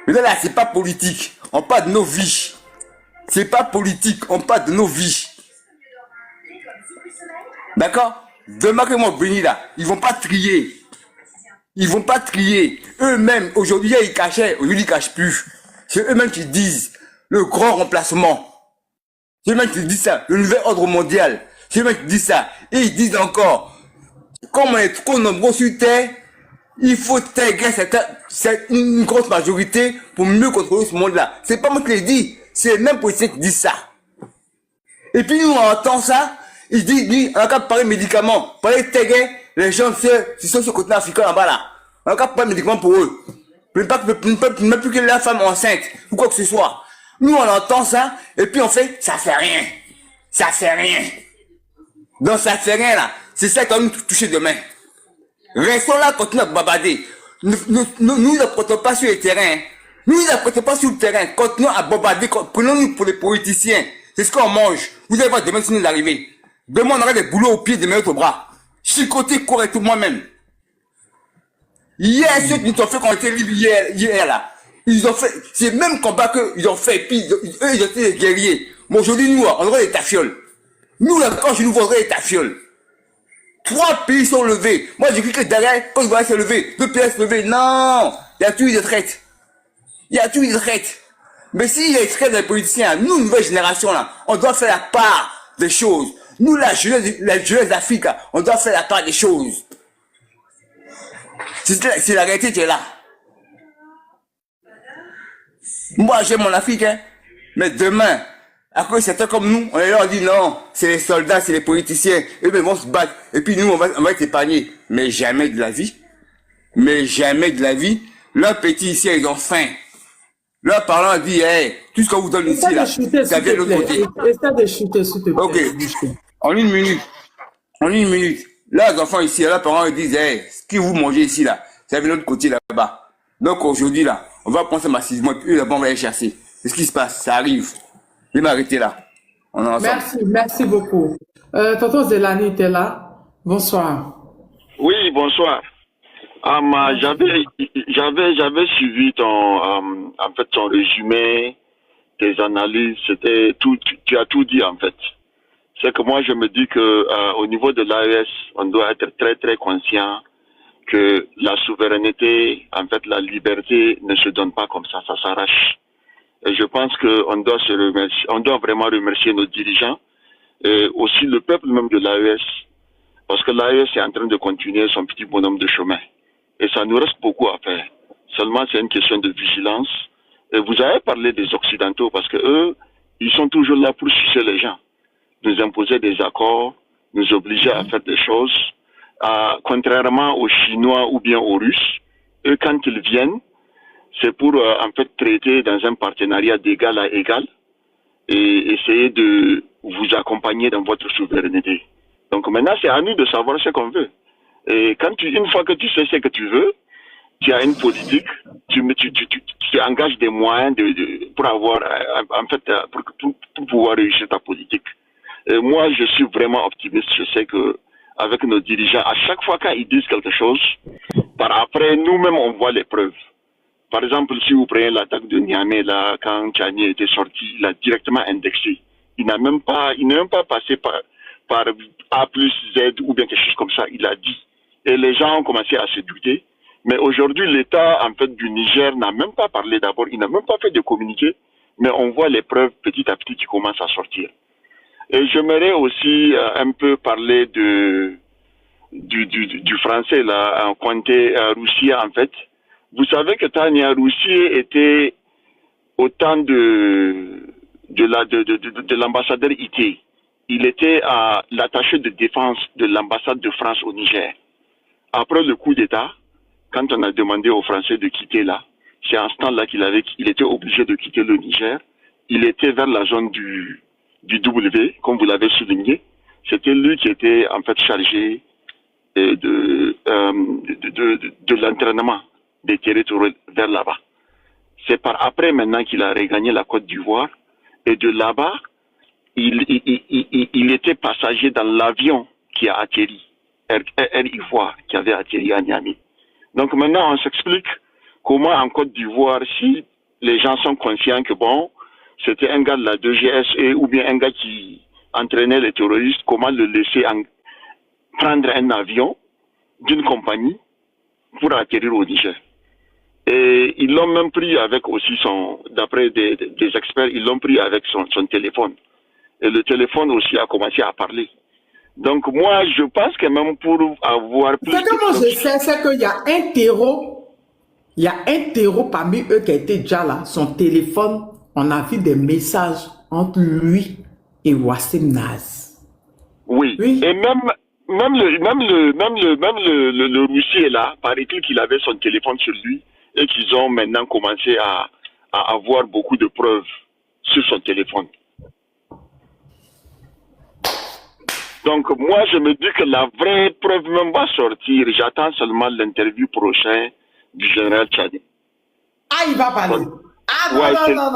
Mais là, c'est pas politique. On parle de nos vies. C'est pas politique. On parle de nos vies. D'accord? Demain que moi, béni là, ils vont pas trier. Ils vont pas trier. Eux-mêmes, aujourd'hui, ils cachaient. Aujourd'hui, ils cachent plus. C'est eux-mêmes qui disent le grand remplacement. C'est eux-mêmes qui disent ça. Le nouvel ordre mondial. C'est eux-mêmes qui disent ça. Et ils disent encore, comme on est trop nombreux sur Terre, il faut intégrer une grosse majorité pour mieux contrôler ce monde-là. C'est pas moi qui l'ai dit. C'est les mêmes politiciens qui disent ça. Et puis nous, on entend ça. Ils disent, on a qu'à parler médicaments. Parler intégrer les gens, qui sont sur le continent africain là-bas là. On a qu'à parler médicaments pour eux. Même plus que la femme enceinte, ou quoi que ce soit. Nous, on entend ça, et puis on fait, ça fait rien. Ça fait rien. Donc ça fait rien là. C'est ça qui va nous toucher demain. Restons là, continuons à babader. Nous ne portons pas sur le terrain. Nous ne portons pas sur le terrain. Continuons à babader. Prenons-nous pour les politiciens. C'est ce qu'on mange. Vous allez voir demain si nous arrivons. Demain, on aura des boulots au pied, des mains au bras. Chicoter correctement moi-même. Hier, ceux qui nous ont fait qu'on était libres hier là. Ils ont fait, c'est le même combat qu'ils ont fait. Et puis, eux, ils ont été des guerriers. Mais aujourd'hui, nous, on aurait des tafioles. Nous, là, quand je nous vendrais des tafioles. 3 pays sont levés. Moi, j'ai cru que derrière, quand je voyais se lever, 2 pays se lever. Non! Il y a toujours eu des traites. Il y a toujours eu des traites. Mais s'il y a des traites des politiciens, nous, nouvelle génération, là, on doit faire la part des choses. Nous, la jeunesse d'Afrique, on doit faire la part des choses. C'est la réalité qui est là. Moi, j'aime mon Afrique, hein. Mais demain, à cause de certains comme nous, on leur dit non, c'est les soldats, c'est les politiciens, eux ils vont se battre, et puis nous on va être épargnés. Mais jamais de la vie. Mais jamais de la vie. Leurs petits ici, ils ont faim. Leurs parents disent, hey, tout ce qu'on vous donne ici, là, ça vient de l'autre côté. Essaie de chuter, s'il te plaît. Ok. En une minute. Leurs enfants ici, leurs parents ils disent, hey, ce que vous mangez ici, là, ça vient de l'autre côté là-bas. Donc aujourd'hui, là, on va prendre ça massivement, et puis eux, là-bas, on va les chasser. C'est ce qui se passe, ça arrive. Je vais m'arrêter là. On est ensemble. Merci beaucoup. Tonton Zelani était là. Bonsoir. Oui, bonsoir. J'avais suivi en fait, ton résumé, tes analyses, c'était tout, tu as tout dit en fait. C'est que moi je me dis que au niveau de l'AES, on doit être très très conscient que la souveraineté, en fait la liberté ne se donne pas comme ça s'arrache. Et je pense qu'on doit on doit vraiment remercier nos dirigeants et aussi le peuple même de l'AES, parce que l'AES est en train de continuer son petit bonhomme de chemin. Et ça nous reste beaucoup à faire. Seulement, c'est une question de vigilance. Et vous avez parlé des Occidentaux, parce que eux, ils sont toujours là pour sucer les gens, nous imposer des accords, nous obliger à faire des choses. Contrairement aux Chinois ou bien aux Russes, eux, quand ils viennent, c'est pour en fait traiter dans un partenariat d'égal à égal et essayer de vous accompagner dans votre souveraineté. Donc maintenant, c'est à nous de savoir ce qu'on veut. Et une fois que tu sais ce que tu veux, tu as une politique, tu engages des moyens pour avoir, en fait, pour pouvoir réussir ta politique. Et moi, je suis vraiment optimiste. Je sais que avec nos dirigeants, à chaque fois qu'ils disent quelque chose, par après, nous-mêmes, on voit les preuves. Par exemple, si vous prenez l'attaque de Niamey, là, quand Tchani était sorti, il a directement indexé. Il n'est même pas passé par A plus Z ou bien quelque chose comme ça. Il a dit. Et les gens ont commencé à se douter. Mais aujourd'hui, l'État, en fait, du Niger n'a même pas parlé d'abord. Il n'a même pas fait de communiqué. Mais on voit les preuves petit à petit qui commencent à sortir. Et j'aimerais aussi un peu parler du français, là, Conté Roussier, en fait. Vous savez que Tania Roussier était au temps de l'ambassadeur Ité. Il était l'attaché de défense de l'ambassade de France au Niger. Après le coup d'État, quand on a demandé aux Français de quitter là, c'est à ce temps-là qu'il était obligé de quitter le Niger. Il était vers la zone du W, comme vous l'avez souligné. C'était lui qui était en fait chargé de l'entraînement des territoires vers là-bas. C'est par après maintenant qu'il a regagné la Côte d'Ivoire. Et de là-bas, il était passager dans l'avion qui a atterri, Air Ivoire, qui avait atterri à Niamey. Donc maintenant, on s'explique comment en Côte d'Ivoire, si les gens sont conscients que bon, c'était un gars de la 2GSE ou bien un gars qui entraînait les terroristes, comment le laisser prendre un avion d'une compagnie pour atterrir au Niger. Et ils l'ont même pris avec aussi d'après des experts, ils l'ont pris avec son téléphone. Et le téléphone aussi a commencé à parler. Donc moi, je pense que même pour avoir plus... Ce que moi je sais, c'est qu'il y a un terreau parmi eux qui a été déjà là, son téléphone, on a vu des messages entre lui et Wassim Naz. Oui. Et même le Roussier là, paraît-il qu'il avait son téléphone sur lui et qu'ils ont maintenant commencé à avoir beaucoup de preuves sur son téléphone. Donc moi je me dis que la vraie preuve même va sortir. J'attends seulement l'interview prochaine du général Tchadi. Ah, il va parler. Ah non, ouais, non.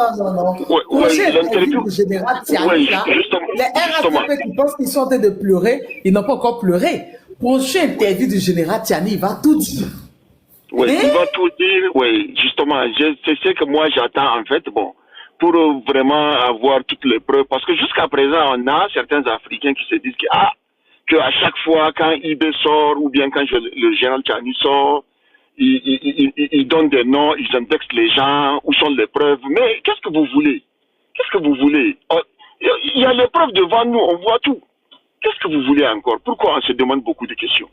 Ouais, l'interview du général Tchadi, là, les RSP qui pensent qu'ils sont en train de pleurer, ils n'ont pas encore pleuré. Prochaine interview du général Tchadi, il va tout dire. Oui, il va tout dire. Oui, justement, c'est ce que moi j'attends en fait. Bon, pour vraiment avoir toutes les preuves. Parce que jusqu'à présent, on a certains Africains qui se disent que à chaque fois, quand IB sort, ou bien quand le général Tchani sort, ils donnent des noms, ils indexent les gens, où sont les preuves. Mais qu'est-ce que vous voulez? Qu'est-ce que vous voulez? Il y a les preuves devant nous, on voit tout. Qu'est-ce que vous voulez encore? Pourquoi on se demande beaucoup de questions?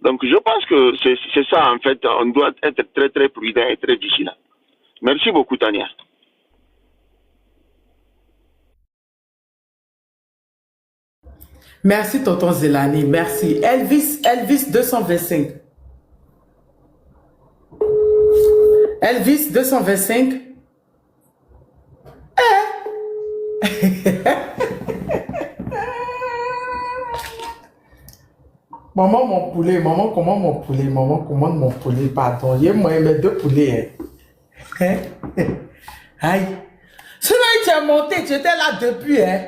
Donc je pense que c'est ça en fait, on doit être très très prudent et très vigilant. Merci beaucoup Tania. Merci tonton Zelani, merci. Elvis 225. Elvis 225. Maman, mon poulet, maman, comment mon poulet, maman, commande mon poulet, pardon. Il y a moi mes 2 poulets. Hein? Aïe. Sinon, tu es monté, tu étais là depuis, hein?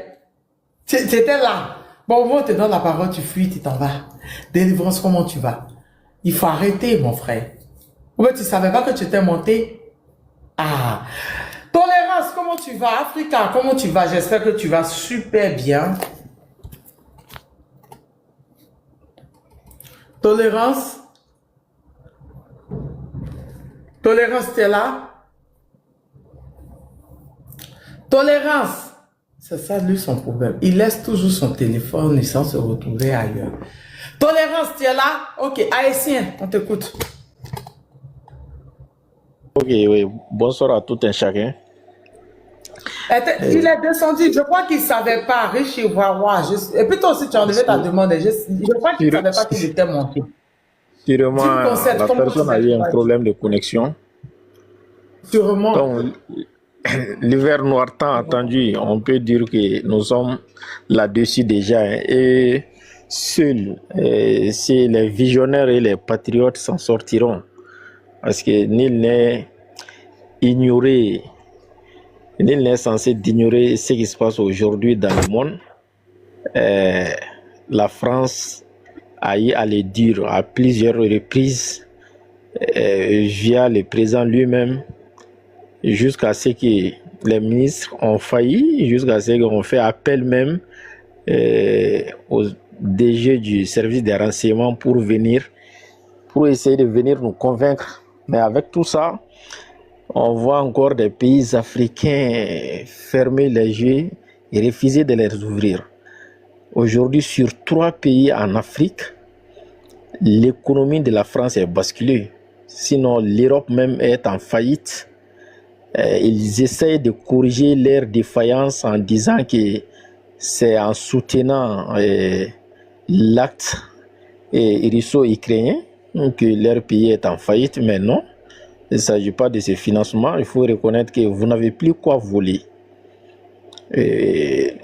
Tu étais là. Bon, on te donne la parole, tu fuis, tu t'en vas. Délivrance, comment tu vas? Il faut arrêter, mon frère. Ou bien tu savais pas que tu étais monté? Ah. Tolérance, comment tu vas? Africa, comment tu vas? J'espère que tu vas super bien. Tolérance? Tolérance, t'es là? Tolérance! C'est ça, lui, son problème. Il laisse toujours son téléphone sans se retrouver ailleurs. Tolérance, tu es là? Ok, haïtien, on t'écoute. Ok, oui. Bonsoir à tout un chacun. Il est descendu. Je crois qu'il ne savait pas. Riche et Wawa. Et puis toi aussi, tu as enlevé ta demande. Je crois qu'il ne savait pas qu'il était monté. Sûrement, la personne a eu un problème de connexion. Sûrement. Donc, l'hiver noir tant attendu, on peut dire que nous sommes là-dessus déjà. Et seuls, si les visionnaires et les patriotes s'en sortiront, parce que nul n'est ignoré, nul n'est censé d'ignorer ce qui se passe aujourd'hui dans le monde. La France a eu à le dire à plusieurs reprises via le président lui-même, jusqu'à ce que les ministres ont failli, jusqu'à ce qu'on fait appel même DG du service des renseignements pour essayer de venir nous convaincre. Mais avec tout ça, on voit encore des pays africains fermer les yeux et refuser de les ouvrir. Aujourd'hui, sur 3 pays en Afrique, l'économie de la France est basculée. Sinon, l'Europe même est en faillite. Ils essayent de corriger leur défaillance en disant que c'est en soutenant l'acte russo-ukrainien que leur pays est en faillite. Mais non, il ne s'agit pas de ce financement. Il faut reconnaître que vous n'avez plus quoi voler.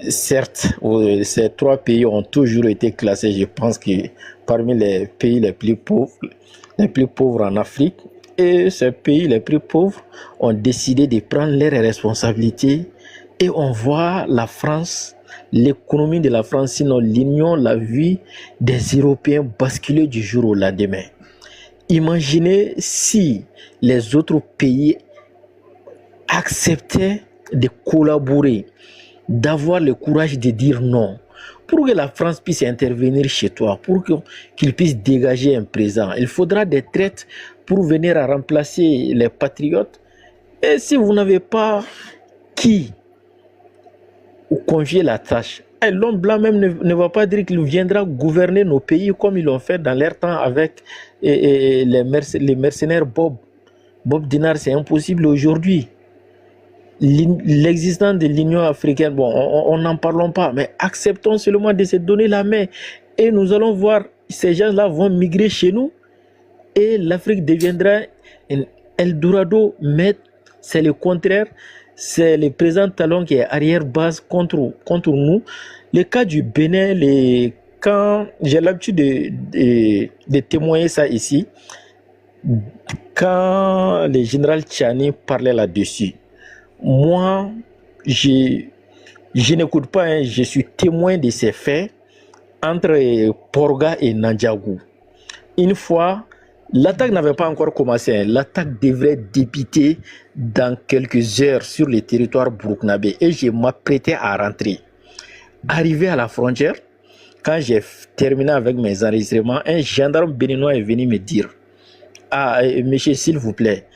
Certes, ces 3 pays ont toujours été classés, je pense, que parmi les pays les plus pauvres en Afrique. Et ces pays les plus pauvres ont décidé de prendre leurs responsabilités. Et on voit la France, l'économie de la France, sinon l'Union, la vie des Européens basculer du jour au lendemain. Imaginez si les autres pays acceptaient de collaborer, d'avoir le courage de dire non, pour que la France puisse intervenir chez toi, pour qu'il puisse dégager un président. Il faudra des traites pour venir à remplacer les patriotes. Et si vous n'avez pas qui vous confier la tâche, l'homme blanc même ne va pas dire qu'il viendra gouverner nos pays comme ils l'ont fait dans leur temps avec les mercenaires Bob Dinar. C'est impossible aujourd'hui. L'existence de l'Union africaine, bon, on n'en parlons pas, mais acceptons seulement de se donner la main et nous allons voir, ces gens-là vont migrer chez nous et l'Afrique deviendra un Eldorado, mais c'est le contraire. C'est le président Talon qui est arrière-base contre nous. Le cas du Bénin, quand j'ai l'habitude de témoigner ça ici, quand le général Tchani parlait là-dessus, moi, je n'écoute pas, hein, je suis témoin de ces faits entre Porga et Nandjagou. Une fois, l'attaque n'avait pas encore commencé, hein. L'attaque devrait débuter dans quelques heures sur le territoire burkinabé et je m'apprêtais à rentrer. Arrivé à la frontière, quand j'ai terminé avec mes enregistrements, un gendarme béninois est venu me dire: ah, monsieur, s'il vous plaît,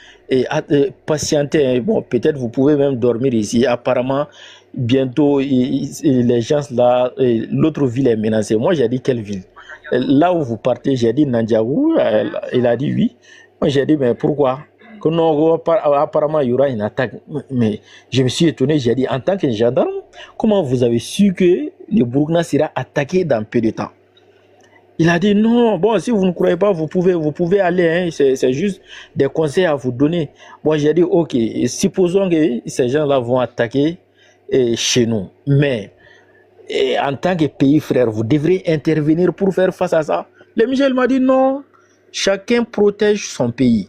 patientez, bon, peut-être vous pouvez même dormir ici. Apparemment, bientôt, les gens là, l'autre ville est menacée. Moi, j'ai dit: quelle ville? Là où vous partez, j'ai dit Nandjagou. Il a dit oui. Moi, j'ai dit: mais pourquoi? Que non, apparemment, il y aura une attaque. Mais je me suis étonné. J'ai dit: en tant que gendarme, comment vous avez su que le Burkina sera attaqué dans peu de temps? Il a dit: non, bon, si vous ne croyez pas, vous pouvez aller, hein, c'est juste des conseils à vous donner. Moi, j'ai dit: ok, supposons que ces gens-là vont attaquer chez nous. Mais en tant que pays frère, vous devrez intervenir pour faire face à ça. Le Michel m'a dit: non, chacun protège son pays.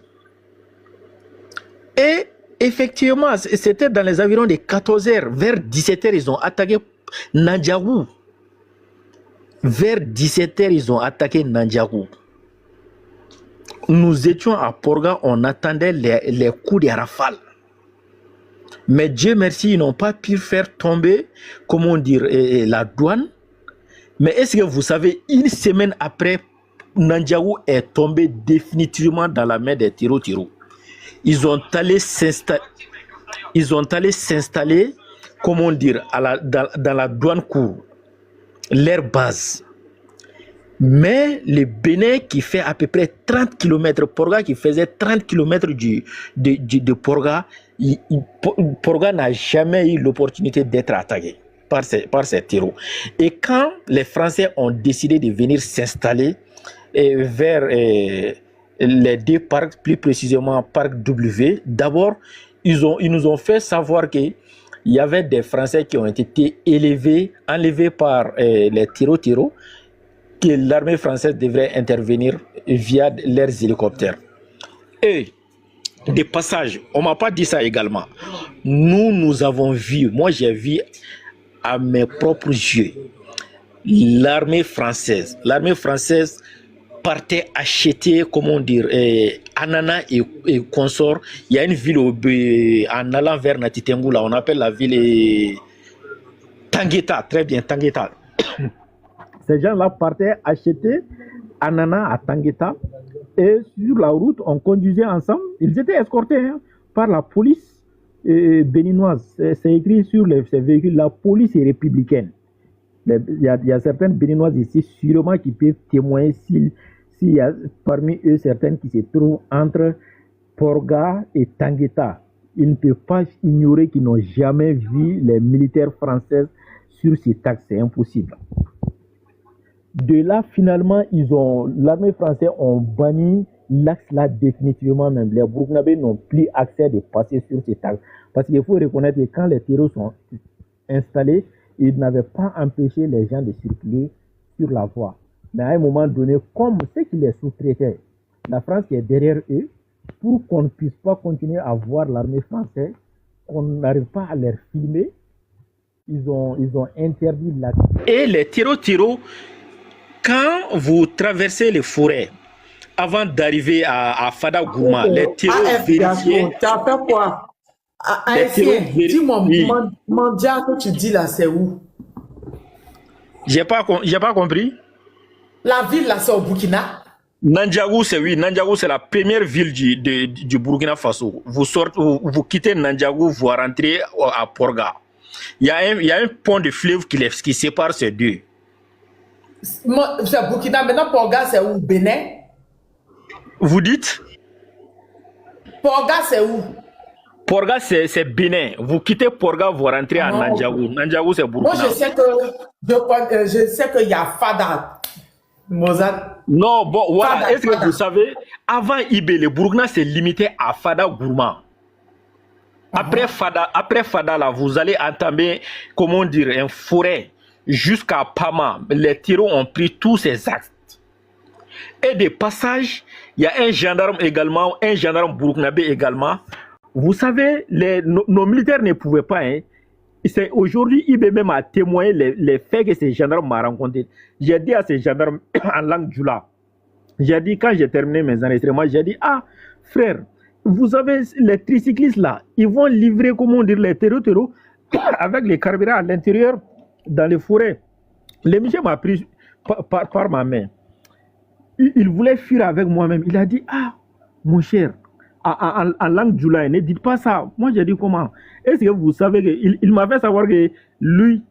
Et effectivement, c'était dans les environs de 14h, vers 17h, ils ont attaqué Nandjagou. Vers 17h, ils ont attaqué Nandjagou. Nous étions à Porga, on attendait les coups de rafale. Mais Dieu merci, ils n'ont pas pu faire tomber, comment dire, la douane. Mais est-ce que vous savez, une semaine après, Nandjagou est tombé définitivement dans la main des Tiro-Tiro. Ils ont allé s'installer, comment dire, dans la douane cour, leur base. Mais le Bénin qui fait à peu près 30 km, Porga qui faisait 30 km de Porga, Porga n'a jamais eu l'opportunité d'être attaqué par ces terreaux. Et quand les Français ont décidé de venir s'installer vers les 2 parcs, plus précisément parc W, d'abord, ils nous ont fait savoir qu'il y avait des Français qui ont été enlevés par les Tiro-Tiro, que l'armée française devrait intervenir via leurs hélicoptères. Et de passage, on ne m'a pas dit ça également. Nous avons vu, moi j'ai vu à mes propres yeux, l'armée française partait acheter, comment dire, ananas et consorts. Il y a une ville en allant vers Natitengu, là, on appelle la ville Tangueta, très bien, Tangueta. Ces gens-là partaient acheter ananas à Tangueta et sur la route, on conduisait ensemble. Ils étaient escortés par la police béninoise. C'est écrit sur ces véhicules, la police est républicaine. Il y a certaines béninoises ici sûrement qui peuvent témoigner s'il y a parmi eux certaines qui se trouvent entre Porga et Tangueta. Ils ne peuvent pas ignorer qu'ils n'ont jamais vu les militaires français sur ces taxes. C'est impossible. De là, finalement, l'armée française ont banni l'axe là définitivement même. Les Burkinabés n'ont plus accès de passer sur ces taxes. Parce qu'il faut reconnaître que quand les terreaux sont installés, ils n'avaient pas empêché les gens de circuler sur la voie. Mais à un moment donné, comme ceux qui les sous-traitaient, la France qui est derrière eux, pour qu'on ne puisse pas continuer à voir l'armée française, qu'on n'arrive pas à les filmer, ils ont interdit l'accès. Et les terreaux, quand vous traversez les forêts, avant d'arriver à Fada Gourma, les terreaux vérifiés... Tu as fait quoi? Dis-moi, Mandia que tu dis là, c'est où? J'ai pas compris. La ville là, c'est au Burkina? Nandiagou, c'est la première ville du Burkina Faso. Vous quittez Nandiagou, vous rentrez à Porga. Il y a un pont de fleuve qui sépare ces deux. C'est Burkina, maintenant Porga, c'est où? Bénin? Vous dites? Porga, c'est où? Porga, c'est Bénin. Vous quittez Porga, vous rentrez à Nandiagou. Nandiagou, c'est Burkina. Moi, je sais qu'il y a Fada. Mozart. Non, bon, voilà. Est-ce que vous savez, avant Ibé, le Burkina s'est limité à Fada Gourma. Après Fada, là, vous allez entamer, comment dire, une forêt jusqu'à Pama. Les terreaux ont pris tous ces actes. Et des passages, il y a un gendarme également, un gendarme burkinabé également. Vous savez, nos militaires ne pouvaient pas. C'est aujourd'hui, Ibé même a témoigné les faits que ces gendarmes m'ont rencontrés. J'ai dit à ces gendarmes en langue djoula, j'ai dit, quand j'ai terminé mes enregistrements, j'ai dit, ah, frère, vous avez les tricyclistes là, ils vont livrer, comment dire, les terreaux avec les carburants à l'intérieur dans les forêts. Le monsieur m'a pris par ma main. Il voulait fuir avec moi-même. Il a dit, ah, mon cher, en langue djoula, ne dites pas ça. Moi, j'ai dit, comment? Est-ce que vous savez qu'il m'a fait savoir que lui,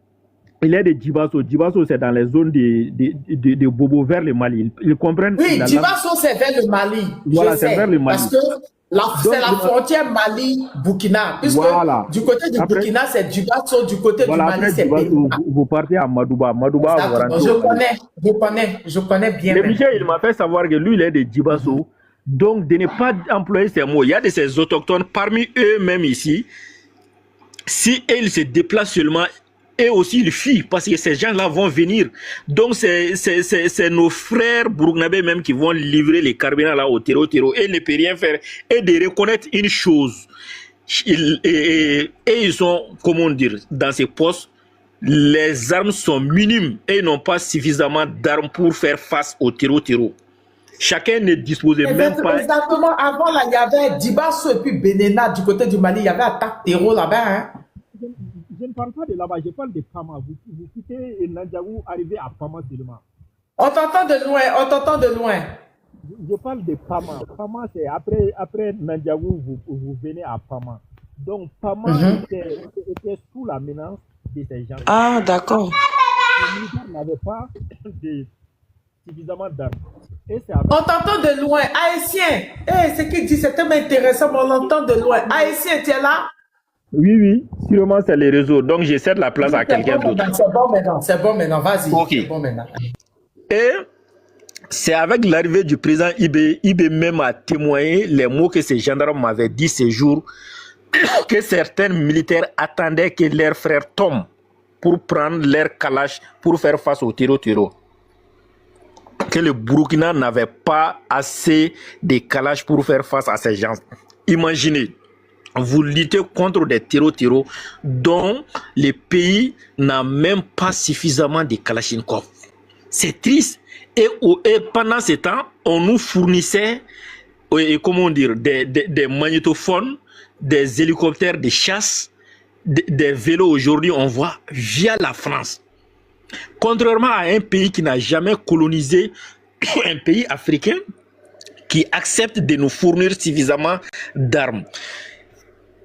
il est de Djibasso. Djibasso, c'est dans les zones de Bobo vers le Mali. Ils comprennent. Oui, Djibasso, c'est vers le Mali. Voilà, c'est vers le Mali. Parce que c'est la frontière Mali-Burkina. Puisque voilà. Du côté du Burkina, c'est Djibasso. Du côté du Mali, c'est Djibasso. Vous partez à Madouba. Je connais bien. Le Michel, il m'a fait savoir que lui, il est de Djibasso. Donc, de ne pas employer ces mots. Il y a de ces autochtones parmi eux-mêmes ici. Si ils se déplacent seulement, et aussi ils fuient, parce que ces gens-là vont venir. Donc, c'est nos frères burkinabés même qui vont livrer les carburants là au terreau. Et ils ne peuvent rien faire. Et de reconnaître une chose. Et ils sont, comment dire, dans ces postes, les armes sont minimes et ils n'ont pas suffisamment d'armes pour faire face au terreau. Chacun ne disposait même pas. Exactement. Avant, là, il y avait Djibasso et puis Benena du côté du Mali. Il y avait attaque terreau là-bas. Hein? Je ne parle pas de là-bas, je parle de Pama. Vous quittez Nandiagou, arrivez à Pama seulement. On t'entend de loin, Je parle de Pama. Pama, c'est après Nandiagou, vous venez à Pama. Donc, Pama était sous la menace de ces gens. Ah, d'accord. Les militaires n'avaient pas suffisamment d'armes. On t'entend de loin, haïtien. Ce qu'il dit, c'est tellement intéressant, mais on l'entend de loin. Haïtien, tu es là? Oui, sûrement c'est les réseaux. Donc, je cède la place à quelqu'un d'autre. C'est bon maintenant, vas-y. Ok. C'est bon maintenant. Et c'est avec l'arrivée du président Ibé même a témoigné les mots que ces gendarmes m'avaient dit ces jours, que certains militaires attendaient que leurs frères tombent pour prendre leur kalash pour faire face au terreau. Que le Burkina n'avait pas assez de kalash pour faire face à ces gens. Imaginez, vous luttez contre des terreaux dont le pays n'a même pas suffisamment de kalachnikov. C'est triste. Et pendant ce temps, on nous fournissait, comment dire, des magnétophones, des hélicoptères de chasse, des vélos aujourd'hui, on voit via la France. Contrairement à un pays qui n'a jamais colonisé un pays africain qui accepte de nous fournir suffisamment d'armes.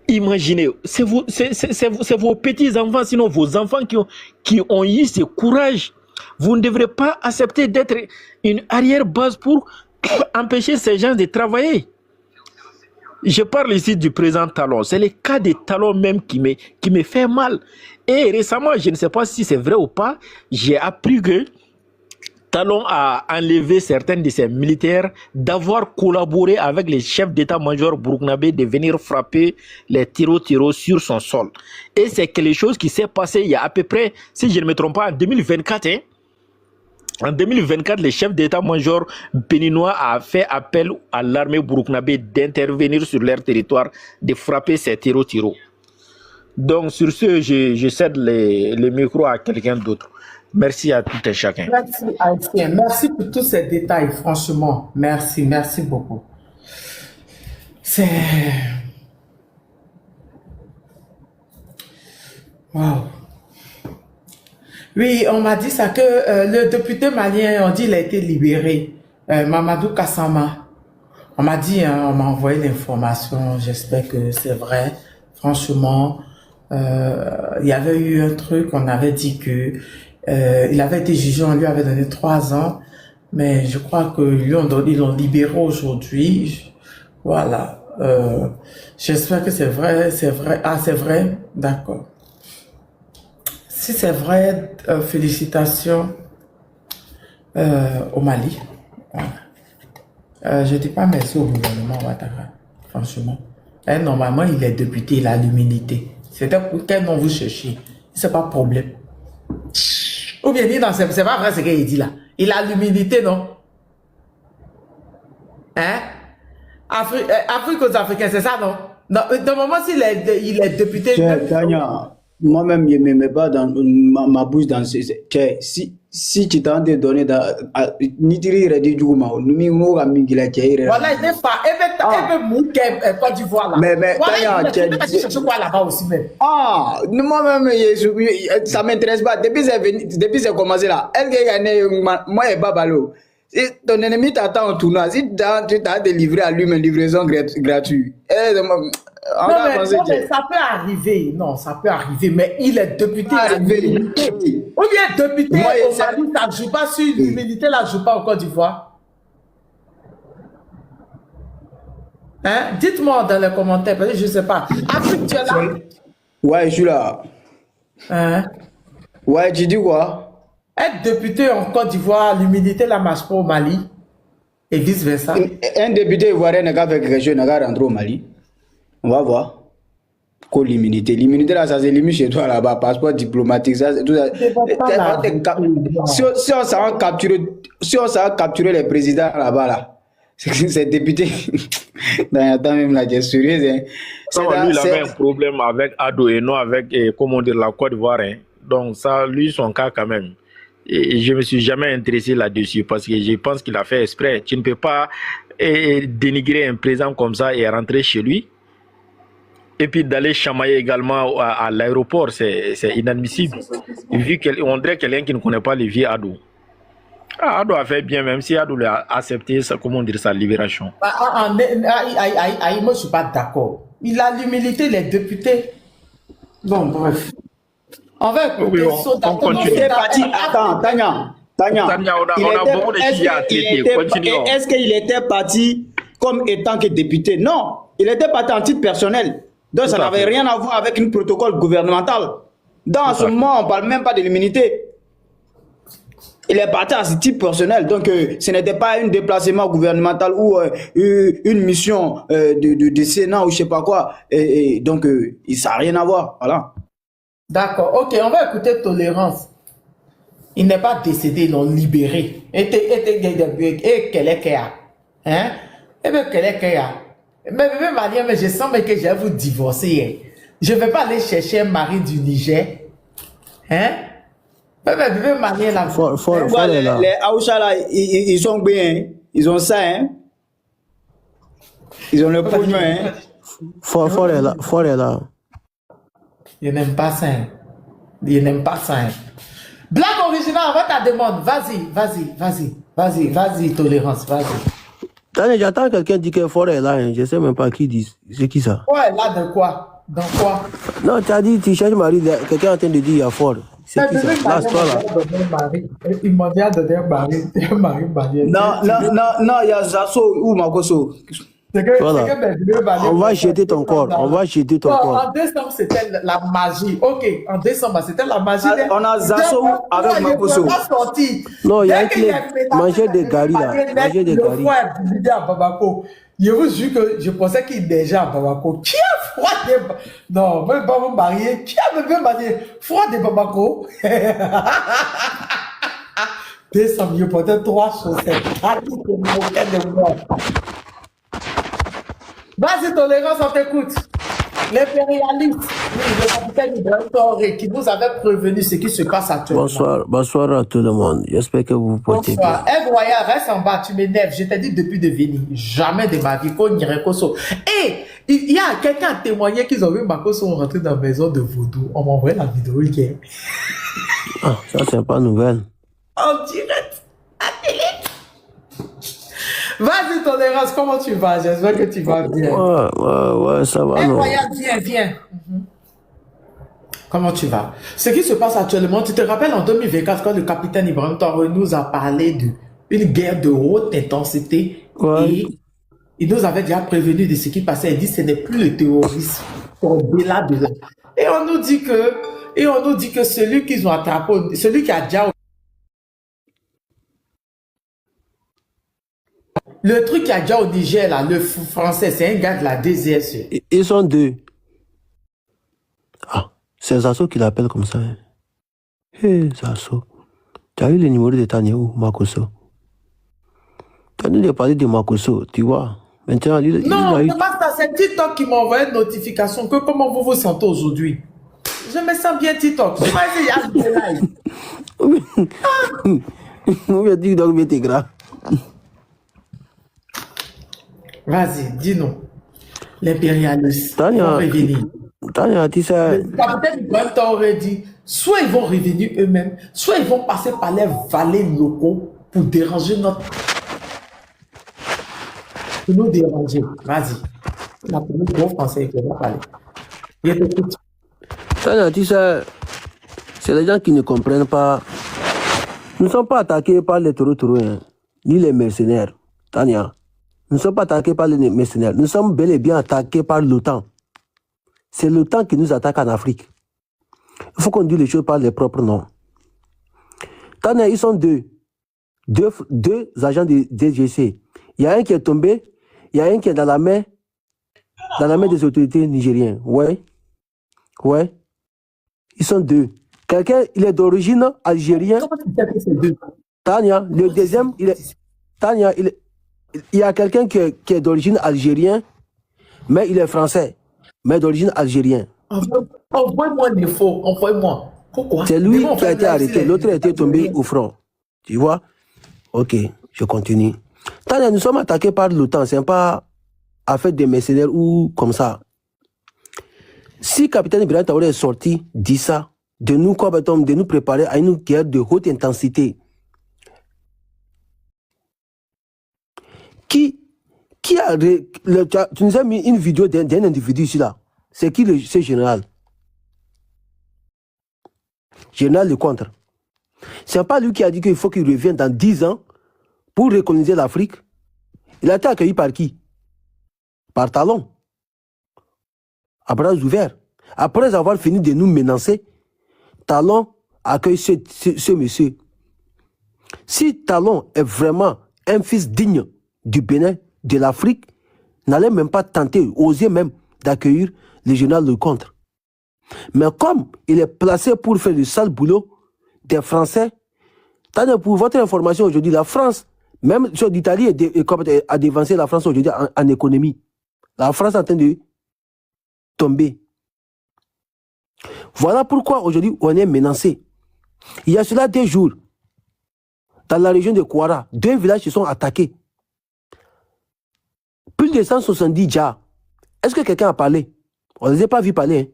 Imaginez, c'est vos petits-enfants, sinon vos enfants qui ont eu ce courage. Vous ne devrez pas accepter d'être une arrière-base pour empêcher ces gens de travailler. Je parle ici du président Talon. C'est le cas de Talon même qui me fait mal. Et récemment, je ne sais pas si c'est vrai ou pas, j'ai appris que Talon a enlevé certains de ses militaires d'avoir collaboré avec les chefs d'état-major burkinabé de venir frapper les tiros sur son sol. Et c'est quelque chose qui s'est passé il y a à peu près, si je ne me trompe pas, en 2024. En 2024, les chefs d'état-major béninois a fait appel à l'armée burkinabé d'intervenir sur leur territoire, de frapper ces tiros. Donc sur ce, je cède le micro à quelqu'un d'autre. Merci à tout et chacun. Merci, Haïtien. Merci pour tous ces détails, franchement. Merci beaucoup. C'est... Wow. Oui, on m'a dit ça que le député malien, on dit il a été libéré. Mamadou Kassama. On m'a dit, hein, on m'a envoyé l'information. J'espère que c'est vrai. Franchement, il y avait eu un truc, on avait dit que il avait été jugé, on lui avait donné 3 ans, mais je crois que lui ils l'ont libéré aujourd'hui. Voilà. J'espère que c'est vrai. Ah, c'est vrai? D'accord. Si c'est vrai, félicitations au Mali. Voilà. Je dis pas merci au gouvernement Ouattara, franchement. Normalement, il est député, il a l'immunité. C'était pour quel nom vous cherchez? C'est pas problème. Ou bien dit non, c'est pas vrai ce qu'il dit là. Il a l'humilité, non? Hein? Afrique aux Africains, c'est ça, non? Non, de moment s'il est député. Moi-même, je ne me mets pas dans ma bouche dans ce. Si tu t'en es donné dans. Ni tiri redi du gouma, nous m'y voilà, il n'est pas. Et même Côte d'Ivoire là. Mais voilà, tu cherches quoi là-bas aussi même? Ah, moi-même, ça m'intéresse pas. Depuis c'est commencé là, elle qui a gagné, moi et Babalo. Ton ennemi t'attend au tournoi. Si tu t'as délivré à lui une livraison gratuite. Non, mais ça peut arriver. Non, ça peut arriver. Mais il est député. Ou bien député au Mali, ça ne joue pas sur l'humilité, là, ne joue pas en Côte d'Ivoire. Hein? Dites-moi dans les commentaires, parce que je ne sais pas. Afrique, tu es là? Ouais, je suis là. Hein? Ouais, tu dis quoi? Être député en Côte d'Ivoire, l'humilité, la marche pas au Mali. Et vice-versa. Un député ivoirien n'a qu'à faire quelque chose, n'a qu'à rentrer au Mali. On va voir. Quoi l'immunité? L'immunité là, ça se limite chez toi là-bas. Passeport diplomatique, ça, tout ça. Si on s'en capturer les présidents là-bas là, c'est député. Attends, même là, j'ai sérieux. Hein. Lui, il avait un problème avec Ado et non avec, comment dire, la Côte d'Ivoire. Hein. Donc ça, lui, son cas quand même. Et je me suis jamais intéressé là-dessus parce que je pense qu'il a fait exprès. Tu ne peux pas dénigrer un président comme ça et rentrer chez lui. Et puis d'aller chamailler également à l'aéroport, c'est inadmissible. Vu qu'on dirait quelqu'un qui ne connaît pas les vieux Ado. Ado a fait bien, même si Ado a accepté sa, comment dire, sa libération. Moi, je ne suis pas d'accord. Il a l'humilité, les députés. Bon, bref. On va écouter on continue. Attends, Tania, on a beaucoup de choses à traiter. Continuons. Est-ce qu'il était parti comme étant que député? Non, il était parti en titre personnel. Donc ça n'avait rien à voir avec un protocole gouvernemental. Dans ce moment, on ne parle même pas de l'immunité. Il est parti à ce titre personnel. Donc ce n'était pas un déplacement gouvernemental ou une mission de Sénat ou je ne sais pas quoi. Donc ça n'a rien à voir. Voilà. D'accord. Ok, on va écouter Tolérance. Il n'est pas décédé, ils l'ont libéré. Et quel est qu'il y a? Hein? Et bien, quel est qu'il y a? Mais Malien, mais je sens que je vais vous divorcer. Je ne vais pas aller chercher un mari du Niger. Hein? Mais Malien, là. Les Aoucha, là, ils sont bien. Ils ont ça, hein? Ils ont le pognon, hein? Fort est là. Je n'aime pas ça. Je n'aime pas ça. Blague originale, envoie ta demande. Vas-y, tolérance, vas-y. Attendez, j'attends quelqu'un dit que Fort est là, hein. Je sais même pas qui dit. C'est qui ça? Ouais, là, de quoi? Dans quoi? Non, tu as dit, tu cherches Marie, quelqu'un est en train de dire il y a Fort. C'est qui ça? Là, c'est toi là. Il m'a bien donné un mari. Non, il y a Zasso ou Makoso. Voilà. On va jeter ton corps. On va jeter ton corps. En décembre, c'était la magie. Ok, en décembre, c'était la magie. On a Zasso avec Makoso. Non, il y a un qui mangeait des garis là. Mangeait des garis. Je vous jure que je pensais qu'il neigeait à Bamako. Qui a froid des... Non, même pas me marier. Qui a même marié froid de Bamako? Décembre, je portais 3 chaussettes. Vas-y, tolérance, on t'écoute. L'impérialiste, le capitaine Ibrahim Traoré, qui nous avait prévenu ce qui se passe actuellement. Bonsoir à tout le monde. J'espère que vous vous portez bien. Bonsoir. Voyage, reste en bas, tu m'énerves. Je t'ai dit depuis de venir. Jamais de ma vie qu'on irait Koso. Et il y a quelqu'un à témoigner qu'ils ont vu Makoso rentrer dans la maison de Vaudou. On m'a envoyé la vidéo hier. Ah, ça, c'est pas nouvelle. En direct. À télé. Vas-y, tolérance, comment tu vas? J'espère que tu vas bien. Ouais, ça va. Voyage, viens. Comment tu vas? Ce qui se passe actuellement, tu te rappelles en 2024 quand le capitaine Ibrahim Traoré nous a parlé d'une guerre de haute intensité et il nous avait déjà prévenu de ce qui passait. Il dit que ce n'est plus le terrorisme, c'est au-delà de là. Et on nous dit que celui qu'ils ont attrapé, celui qui a déjà... Le truc qui a déjà au Niger, là, le français, c'est un gars de la DGSE. Ils sont 2. Ah, c'est Zasso qui l'appelle comme ça. Hé, Zasso. Tu as eu le numéro de Tanyao, Makoso? Tu as nous parler de Makoso, tu vois. Maintenant, non, c'est pas ça, c'est TikTok qui m'a envoyé une notification que comment vous vous sentez aujourd'hui. Je me sens bien TikTok. Je vais essayer de live. On va dire donc, mais t'es grave. Vas-y, dis-nous. L'impérialiste. Tania, tu sais... Le capitaine Ibrahim Traoré dit, soit ils vont revenir eux-mêmes, soit ils vont passer par les valets locaux pour déranger notre... Pour nous déranger. Vas-y. On a pour nous gros français qui vont parler. Il t'écoute. Tania, tu sais, c'est les gens qui ne comprennent pas. Nous ne sommes pas attaqués par les taureaux, hein, ni les mercenaires. Tania. Nous ne sommes pas attaqués par les mercenaires. Nous sommes bel et bien attaqués par l'OTAN. C'est l'OTAN qui nous attaque en Afrique. Il faut qu'on dise les choses par les propres noms. Tania, ils sont deux agents de DGC. Il y a un qui est tombé, il y a un qui est dans la main des autorités nigériennes. Ouais. Ils sont 2. Quelqu'un, il est d'origine algérienne. Comment tu sais que c'est 2? Tania, le deuxième, il y a quelqu'un qui est d'origine algérienne, mais il est français, mais d'origine algérienne. Envoie-moi des faux, envoie-moi. Pourquoi? C'est lui qui a été arrêté, l'autre a été tombé au front. Tu vois? Ok, je continue. Tania, nous sommes attaqués par l'OTAN, c'est pas affaire des mercenaires ou comme ça. Si capitaine Ibrahim Traoré est sorti, dit ça, de nous préparer à une guerre de haute intensité. Tu nous as mis une vidéo d'un individu ici là. C'est qui ce général? Général de contre. C'est pas lui qui a dit qu'il faut qu'il revienne dans 10 ans pour recoloniser l'Afrique. Il a été accueilli par qui? Par Talon. À bras ouverts. Après avoir fini de nous menacer, Talon accueille ce monsieur. Si Talon est vraiment un fils digne du Bénin, de l'Afrique, n'allait même pas tenter, oser même d'accueillir le général de contre. Mais comme il est placé pour faire le sale boulot des Français, pour votre information aujourd'hui, la France, même l'Italie a dévancé la France aujourd'hui en économie. La France est en train de tomber. Voilà pourquoi aujourd'hui on est menacé. Il y a cela 2 jours, dans la région de Kouara, 2 villages se sont attaqués. Plus de 170 déjà. Est-ce que quelqu'un a parlé? On ne les a pas vus parler. Hein.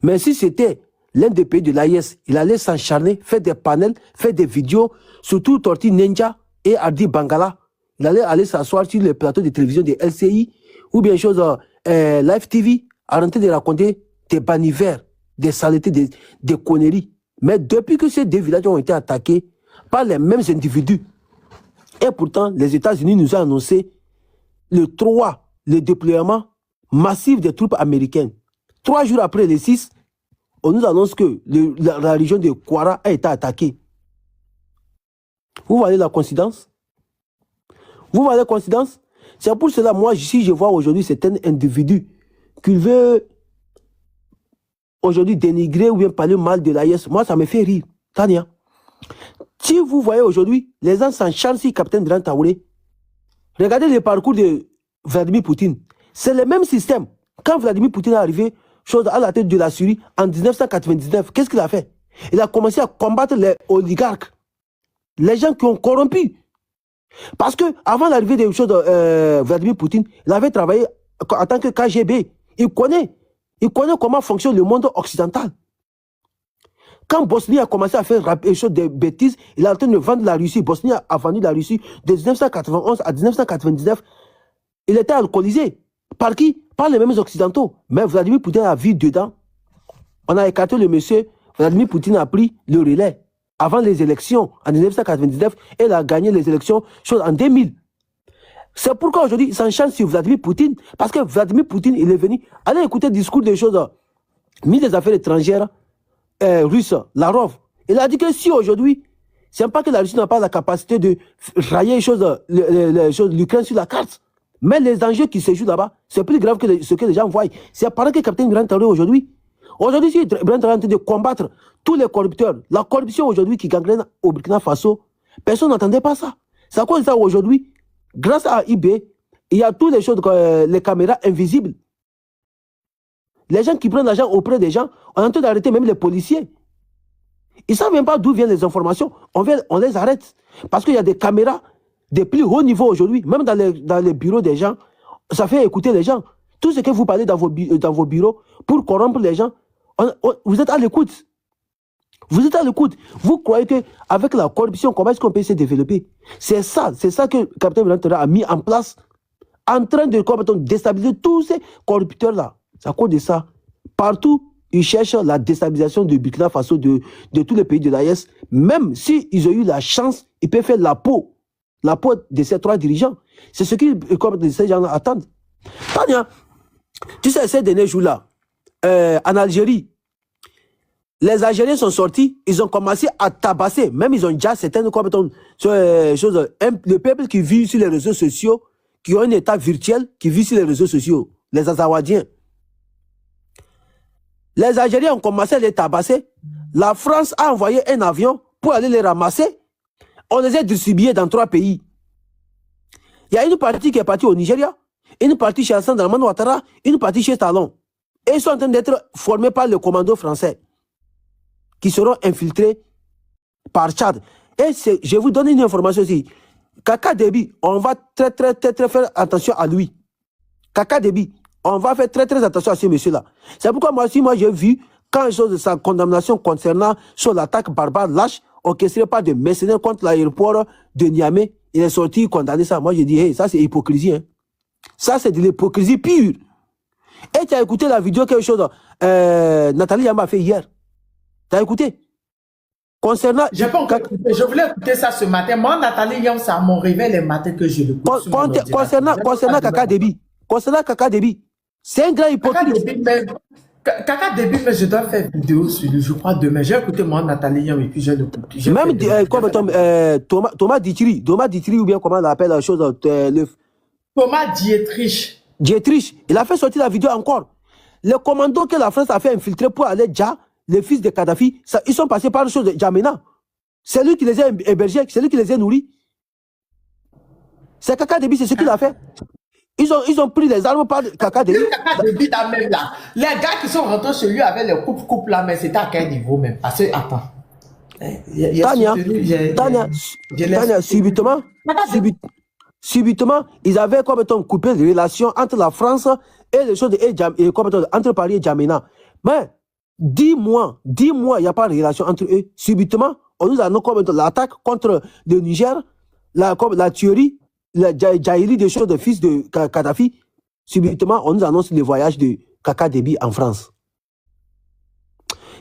Mais si c'était l'un des pays de l'AIS, il allait s'encharner, faire des panels, faire des vidéos, surtout Torti Ninja et Ardi Bangala. Il allait aller s'asseoir sur les plateaux de télévision de LCI ou bien chose Live TV, arrêter de raconter des banivers, des saletés, des conneries. Mais depuis que ces deux villages ont été attaqués par les mêmes individus, et pourtant les États-Unis nous ont annoncé le déploiement massif des troupes américaines. 3 jours après les 6, on nous annonce que la région de Kwara a été attaquée. Vous voyez la coïncidence? Vous voyez la coïncidence? C'est pour cela, moi, si je vois aujourd'hui certains individus qui veulent aujourd'hui dénigrer ou bien parler mal de l'AIS, moi, ça me fait rire. Tania, si vous voyez aujourd'hui, les gens s'enchantent sur Capitaine Dran Traoré, regardez le parcours de Vladimir Poutine. C'est le même système. Quand Vladimir Poutine est arrivé à la tête de la Syrie en 1999, qu'est-ce qu'il a fait? Il a commencé à combattre les oligarques, les gens qui ont corrompu. Parce que avant l'arrivée de Vladimir Poutine, il avait travaillé en tant que KGB. Il connaît comment fonctionne le monde occidental. Quand Bosnie a commencé à faire des bêtises, il a en train de vendre la Russie. Bosnie a vendu la Russie de 1991 à 1999. Il était alcoolisé. Par qui? Par les mêmes occidentaux. Mais Vladimir Poutine a vu dedans. On a écarté le monsieur. Vladimir Poutine a pris le relais. Avant les élections, en 1999, et il a gagné les élections en 2000. C'est pourquoi aujourd'hui, il s'enchaîne sur Vladimir Poutine. Parce que Vladimir Poutine, il est venu. Allez écouter le discours des ministre des Affaires étrangères russe, Lavrov. Il a dit que si aujourd'hui, c'est pas que la Russie n'a pas la capacité de rayer l'Ukraine sur la carte, mais les enjeux qui se jouent là-bas, c'est plus grave que ce que les gens voient. C'est apparent que Capitaine Dran Traoré aujourd'hui, si Dran Traoré est en train de combattre tous les corrupteurs, la corruption aujourd'hui qui gangrène au Burkina Faso, personne n'entendait pas ça. C'est à cause de ça aujourd'hui, grâce à IB, il y a toutes les choses, les caméras invisibles. Les gens qui prennent l'argent auprès des gens, on est en train d'arrêter même les policiers. Ils ne savent même pas d'où viennent les informations. On les arrête. Parce qu'il y a des caméras de plus haut niveau aujourd'hui, même dans les bureaux des gens. Ça fait écouter les gens. Tout ce que vous parlez dans vos bureaux pour corrompre les gens, vous êtes à l'écoute. Vous êtes à l'écoute. Vous croyez qu'avec la corruption, comment est-ce qu'on peut se développer? C'est ça que Capitaine Dran Traoré a mis en place, en train de déstabiliser tous ces corrupteurs-là. C'est à cause de ça. Partout, ils cherchent la déstabilisation de Burkina Faso, de tous les pays de l'AES. Même s'ils ont eu la chance, ils peuvent faire la peau de ces 3 dirigeants. C'est ce que ces gens attendent. Tania, tu sais, ces derniers jours-là, en Algérie, les Algériens sont sortis, ils ont commencé à tabasser, même ils ont déjà certaines choses, le peuple qui vit sur les réseaux sociaux, qui ont un état virtuel, qui vit sur les réseaux sociaux, les Azawadiens. Les Algériens ont commencé à les tabasser. La France a envoyé un avion pour aller les ramasser. On les a distribués dans 3 pays. Il y a une partie qui est partie au Nigeria, une partie chez Hassan Dramane Ouattara, une partie chez Talon. Et ils sont en train d'être formés par le commando français, qui seront infiltrés par Tchad. Et je vous donne une information aussi. Kaka Déby, on va très faire attention à lui. Kaka Déby, on va faire très attention à ce monsieur-là. C'est pourquoi moi j'ai vu, quand chose de sa condamnation concernant sur l'attaque barbare lâche, orchestrée par des mercenaires contre l'aéroport de Niamey, il est sorti condamner ça. Moi j'ai dit, hey, ça c'est hypocrisie. Hein. Ça c'est de l'hypocrisie pure. Et tu as écouté la vidéo quelque chose Nathalie Yamba a fait hier. Tu as écouté? Concernant... J'ai pas encore écouté. Je voulais écouter ça ce matin. Moi, Nathalie Yamba, c'est à mon réveil les matins que je le écoute. Concernant Kaka Déby. Concernant Kaka Déby. C'est un grand hypocrite. Kaka Déby, mais je dois faire une vidéo sur lui, je crois, demain. J'ai écouté moi, Nathalie Yamba, et puis je l'écoute. Même Thomas Ditiri ou bien comment on appelle la chose Thomas Dietrich. Il a fait sortir la vidéo encore. Les commandos que la France a fait infiltrer pour aller déjà, les fils de Kadhafi, ils sont passés par le chose de Djamena. C'est lui qui les a hébergés, c'est lui qui les a nourris. C'est Kaka Déby, c'est ce qu'il a fait. Ils ont pris les armes par Kaka Déby. Kaka Déby là même là. Les gars qui sont rentrés chez lui avec les coupes là, mais c'était à quel niveau même? Parce que, attends. Tania, subitement, ils avaient coupé les relations entre la France et les choses entre Paris et Djamena. Mais 10 mois, il n'y a pas de relation entre eux. Subitement, on nous annonce comme l'attaque contre le Niger, la tuerie, la jaillie des choses de fils de Kadhafi. Subitement, on nous annonce le voyage de Kaka Déby en France.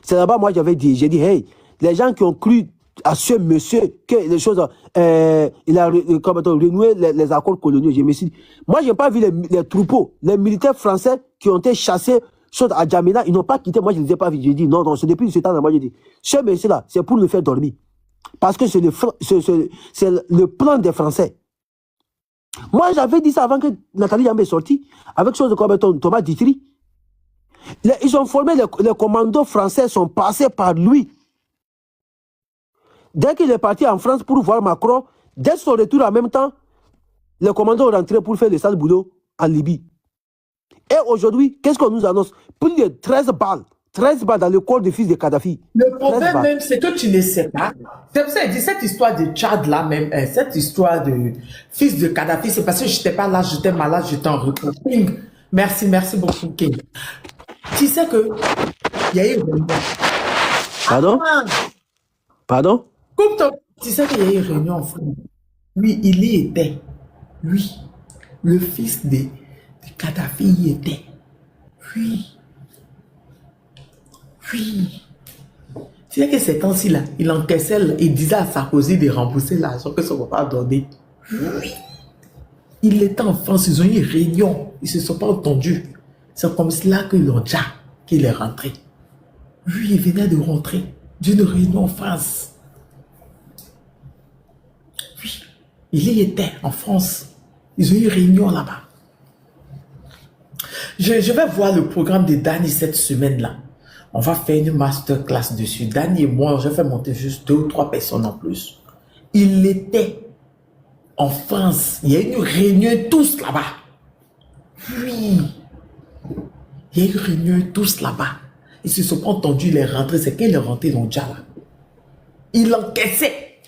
C'est là-bas, moi, j'ai dit, hey, les gens qui ont cru à ce monsieur, que les choses, il a renoué les accords coloniaux. Je me suis dit, moi, je n'ai pas vu les troupeaux, les militaires français qui ont été chassés à Djamena, ils n'ont pas quitté. Moi, je ne les ai pas vus. J'ai dit, non, c'est depuis ce temps-là. Moi, j'ai dit, ce monsieur-là, c'est pour nous faire dormir. Parce que c'est le plan des Français. Moi, j'avais dit ça avant que Nathalie Yambe est sortie, avec chose comme Thomas Ditry. Ils ont formé, les commandos français sont passés par lui. Dès qu'il est parti en France pour voir Macron, dès son retour en même temps, les commandos ont rentré pour faire le sale boulot en Libye. Et aujourd'hui, qu'est-ce qu'on nous annonce? Plus de 13 balles dans le corps du fils de Kadhafi. Le problème même, c'est que tu ne sais pas. C'est pour ça que je dis cette histoire de Tchad là même, cette histoire de fils de Kadhafi, c'est parce que je n'étais pas là, j'étais malade, j'étais en repos. Merci beaucoup, King. Tu sais que il y a eu une réunion. Pardon? Pardon? Tu sais qu'il y a eu une réunion en France. Lui, il y était. Lui, le fils de Kadhafi y était. Oui. Tu sais que ces temps-ci là, il encaissait, il disait à Sarkozy de rembourser l'argent que son papa a donné. Oui. Il était en France, ils ont eu une réunion, ils ne se sont pas entendus. C'est comme cela que l'on dit qu'il est rentré. Lui, il venait de rentrer d'une réunion en France. Oui, il y était en France. Ils ont eu une réunion là-bas. Je vais voir le programme de Dani cette semaine-là. On va faire une masterclass dessus. Dani et moi, je vais monter juste 2 ou 3 personnes en plus. Il était en France. Il y a eu une réunion tous là-bas. Oui. Il y a eu une réunion tous là-bas. Ils se sont pas entendus, il est rentré. C'est qu'il est rentré dans le Djala. Il encaissait.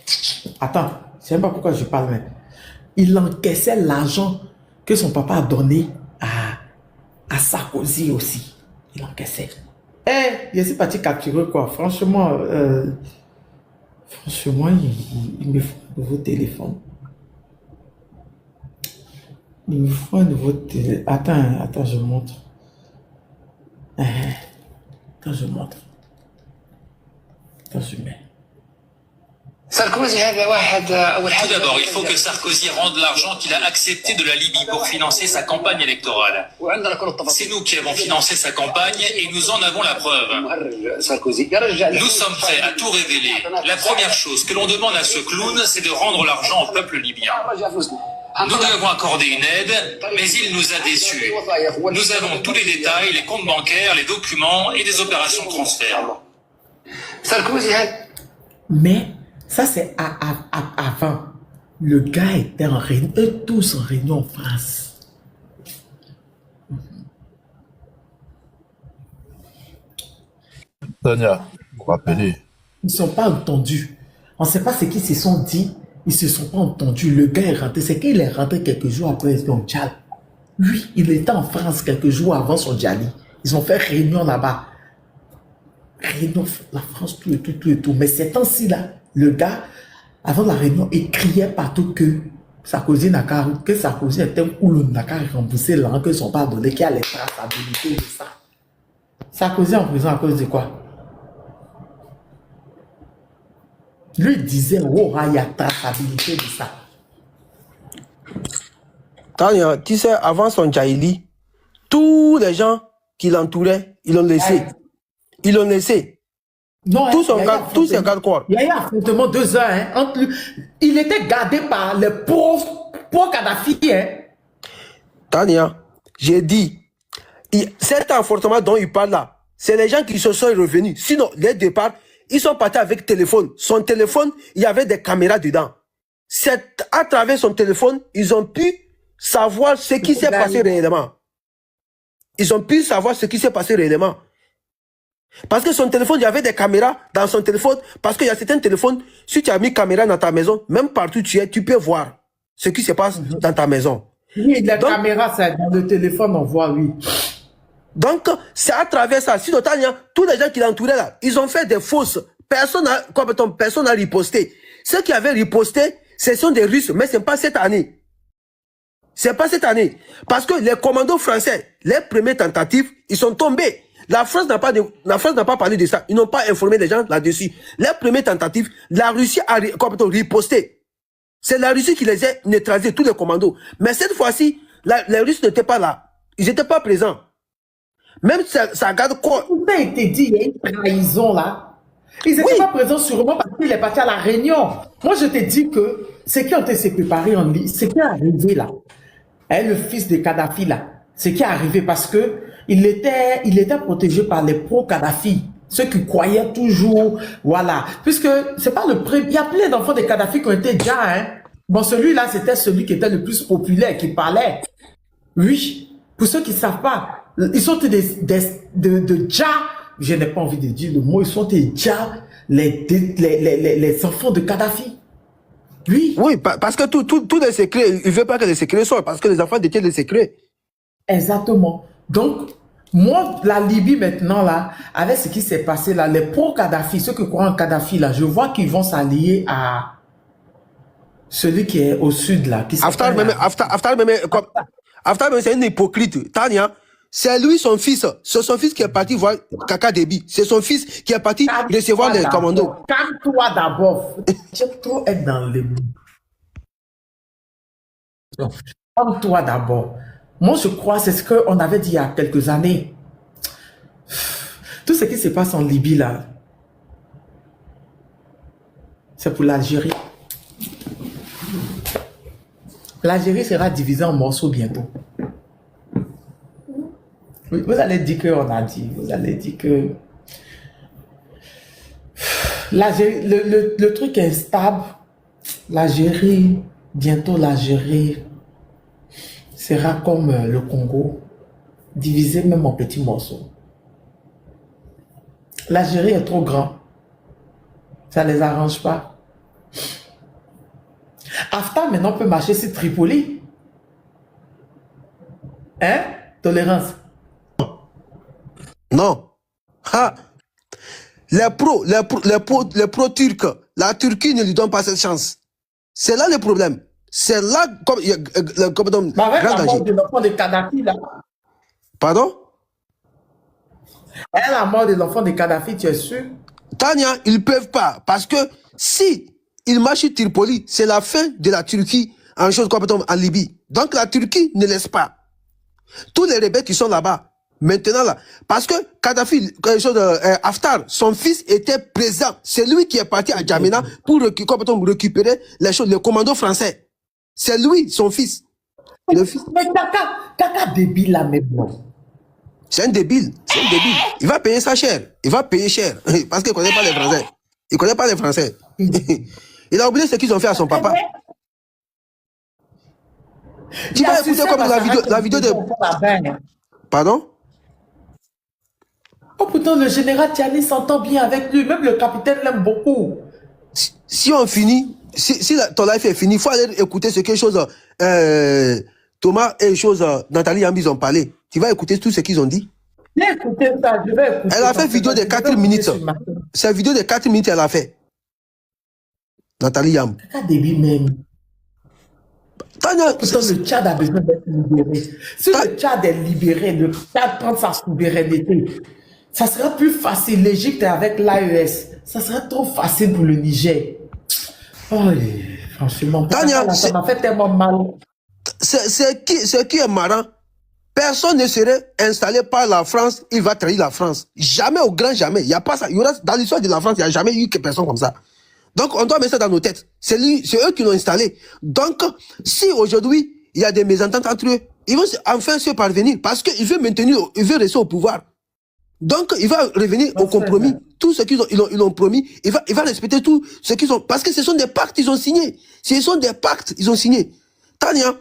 Attends, je ne sais pas pourquoi je parle même. Il encaissait l'argent que son papa a donné à Sarkozy aussi. Il encaissait. Je suis parti capturer quoi. Franchement, il me faut un nouveau téléphone. Il me faut un nouveau téléphone. Attends, je montre. Attends, je montre. Attends, je mets. Tout d'abord, il faut que Sarkozy rende l'argent qu'il a accepté de la Libye pour financer sa campagne électorale. C'est nous qui avons financé sa campagne et nous en avons la preuve. Nous sommes prêts à tout révéler. La première chose que l'on demande à ce clown, c'est de rendre l'argent au peuple libyen. Nous lui avons accordé une aide, mais il nous a déçus. Nous avons tous les détails, les comptes bancaires, les documents et des opérations de transfert. Mais ça, c'est avant. Le gars était en réunion, eux tous en réunion en France. Tania, vous rappelez. Ils ne sont pas entendus. On ne sait pas ce qu'ils se sont dit. Ils ne se sont pas entendus. Le gars est rentré. C'est qu'il est rentré quelques jours après son Djal. Lui, il était en France quelques jours avant son Djali. Ils ont fait réunion là-bas. Réunion, la France, tout et tout. Mais ces temps-ci là, le gars, avant la réunion, il criait partout que Sarkozy était un coulon, n'a qu'à rembourser l'argent que son père donné, qu'il y a les traçabilités de ça. Sarkozy en prison à cause de quoi? Lui disait, oh, il y a traçabilité de ça. Tania, tu sais, avant son Djaïli, tous les gens qui l'entouraient, ils l'ont laissé. Ils l'ont laissé. Non, tous ses gardes-corps. Il y a eu un affrontement 2 heures. Entre lui. Il était gardé par les pauvres Kadhafi. Tania, j'ai dit, cet affrontement dont il parle là, c'est les gens qui se sont revenus. Sinon, les départs, ils sont partis avec téléphone. Son téléphone, il y avait des caméras dedans. C'est à travers son téléphone, ils ont pu savoir ce qui s'est passé réellement. Ils ont pu savoir ce qui s'est passé réellement. Parce que son téléphone, il y avait des caméras dans son téléphone. Parce qu'il y a certains téléphones, si tu as mis caméra dans ta maison, même partout où tu es, tu peux voir ce qui se passe dans ta maison. Oui, la caméra, c'est dans le téléphone, on voit, oui. Donc, c'est à travers ça. Si Tania, tous les gens qui l'entouraient là, ils ont fait des fausses. Personne n'a riposté. Ceux qui avaient riposté, ce sont des Russes, mais ce n'est pas cette année. C'est pas cette année. Parce que les commandos français, les premières tentatives, ils sont tombés. La France n'a pas parlé de ça. Ils n'ont pas informé les gens là-dessus. Les premières tentatives, la Russie a riposté. C'est la Russie qui les a neutralisés, tous les commandos. Mais cette fois-ci, les Russes n'étaient pas là. Ils n'étaient pas présents. Même ça garde quoi. Tout a été dit, il y a une trahison là. Ils n'étaient pas présents sûrement parce qu'il est parti à la réunion. Moi, je te dis que ce qui ont été se préparé en ligne, ce qui est arrivé là, le fils de Kadhafi là, ce qui est arrivé parce que il était protégé par les pro-Kadhafi, ceux qui croyaient toujours, voilà. Puisque c'est pas le premier, il y a plein d'enfants de Kadhafi qui ont été déjà, hein. Bon, celui-là, c'était celui qui était le plus populaire, qui parlait. Oui, pour ceux qui ne savent pas, ils sont de Dja, je n'ai pas envie de dire le mot, ils sont des Dja, les enfants de Kadhafi. Oui. Oui, parce que tous les secrets, il ne veut pas que les secrets sortent, parce que les enfants détiennent les secrets. Exactement. Donc, moi, la Libye maintenant, là, avec ce qui s'est passé là, les pro-Kadhafi, ceux qui croient en Kadhafi, là, je vois qu'ils vont s'allier à celui qui est au sud, là. Haftar, c'est un hypocrite. Tania, c'est lui, son fils. C'est son fils qui est parti voir Kaka Déby. C'est son fils qui est parti recevoir les commandos. Calme-toi d'abord. J'aime trop être dans les mots. Calme-toi d'abord. Moi, je crois, c'est ce qu'on avait dit il y a quelques années. Tout ce qui se passe en Libye, là, c'est pour l'Algérie. L'Algérie sera divisée en morceaux bientôt. Oui, vous allez dire qu'on a dit, vous allez dire que le truc est stable. L'Algérie, bientôt l'Algérie sera comme le Congo, divisé même en petits morceaux. L'Algérie est trop grand. Ça ne les arrange pas. Haftar maintenant peut marcher sur Tripoli. Hein? Tolérance. Non. Ha. Les pro-turcs, la Turquie ne lui donne pas cette chance. C'est là le problème. C'est là comme avec la mort de l'enfant de Kadhafi, là. Pardon? Et la mort de l'enfant de Kadhafi, tu es sûr? Tania, ils ne peuvent pas. Parce que si ils marchent sur Tripoli, c'est la fin de la Turquie en chose comme en Libye. Donc la Turquie ne laisse pas. Tous les rebelles qui sont là-bas, maintenant là, parce que Kadhafi, Haftar, son fils était présent. C'est lui qui est parti à Djamena pour récupérer les choses, les commandos français. C'est lui, son fils. Le fils. Mais Kaka débile là, mais bon. C'est un débile. C'est un débile. Il va payer ça cher. Il va payer cher. Parce qu'il ne connaît pas les Français. Il ne connaît pas les Français. Il a oublié ce qu'ils ont fait à son papa. Tu vas écouter comme la vidéo de... Pardon? Oh putain, le général Tiani s'entend bien avec lui. Même le capitaine l'aime beaucoup. Si on finit, si ton live est fini, il faut aller écouter ce que chose Thomas et chose Nathalie Yambi ont parlé. Tu vas écouter tout ce qu'ils ont dit. J'ai écouté ça, je vais écouter. Elle a fait une vidéo de 4 minutes. Cette vidéo de 4 minutes, elle a fait. Nathalie Yam. Kaka débile même. Pourtant, le Tchad a besoin d'être libéré. Si le Tchad est libéré, le Tchad prend sa souveraineté, ça sera plus facile. L'Égypte est avec l'AES. Ça sera trop facile pour le Niger. Oh, franchement, Tania, ça m'a fait tellement mal. Ce qui est marrant, personne ne serait installé par la France, il va trahir la France. Jamais, au grand jamais. Il y a pas ça. Il y aura, dans l'histoire de la France, il n'y a jamais eu que personne comme ça. Donc, on doit mettre ça dans nos têtes. C'est eux qui l'ont installé. Donc, si aujourd'hui, il y a des mésententes entre eux, ils vont enfin se parvenir parce qu'il veut maintenir, il veut rester au pouvoir. Donc, il va revenir au compromis. Tout ce qu'ils ont promis, il va respecter tout ce qu'ils ont. Parce que ce sont des pactes qu'ils ont signés. Ce sont des pactes qu'ils ont signés. Tania,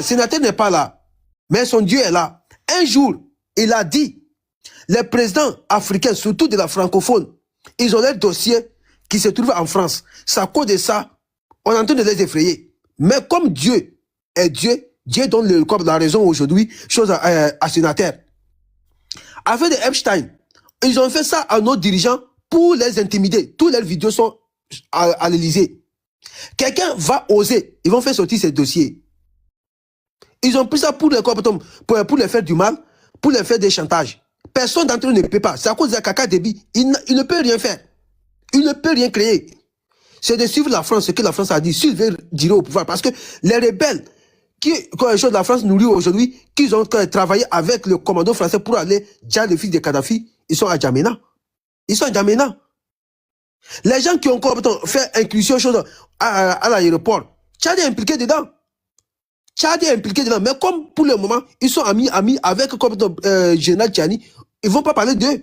sénateur n'est pas là, mais son Dieu est là. Un jour, il a dit, les présidents africains, surtout de la francophone, ils ont leur dossier qui se trouve en France. C'est à cause de ça, on est en train de les effrayer. Mais comme Dieu est Dieu, Dieu donne la raison aujourd'hui, chose à sénateur. avec des Epstein. Ils ont fait ça à nos dirigeants pour les intimider. Toutes leurs vidéos sont à l'Élysée. Quelqu'un va oser. Ils vont faire sortir ces dossiers. Ils ont pris ça pour les faire du mal, pour les faire des chantages. Personne d'entre eux ne peut pas. C'est à cause de Kaka Déby. Il ne peut rien faire. Il ne peut rien créer. C'est de suivre la France, ce que la France a dit. S'il veut dire au pouvoir. Parce que les rebelles quand les choses de la France nourrit aujourd'hui, qu'ils ont travaillé avec le commando français pour aller dire le fils de Kadhafi, ils sont à Djamena. Ils sont à Djamena. Les gens qui ont fait inclusion à l'aéroport, Tchad est impliqué dedans. Tchad est impliqué dedans. Mais comme pour le moment, ils sont amis avec le général Tchani, ils ne vont pas parler d'eux.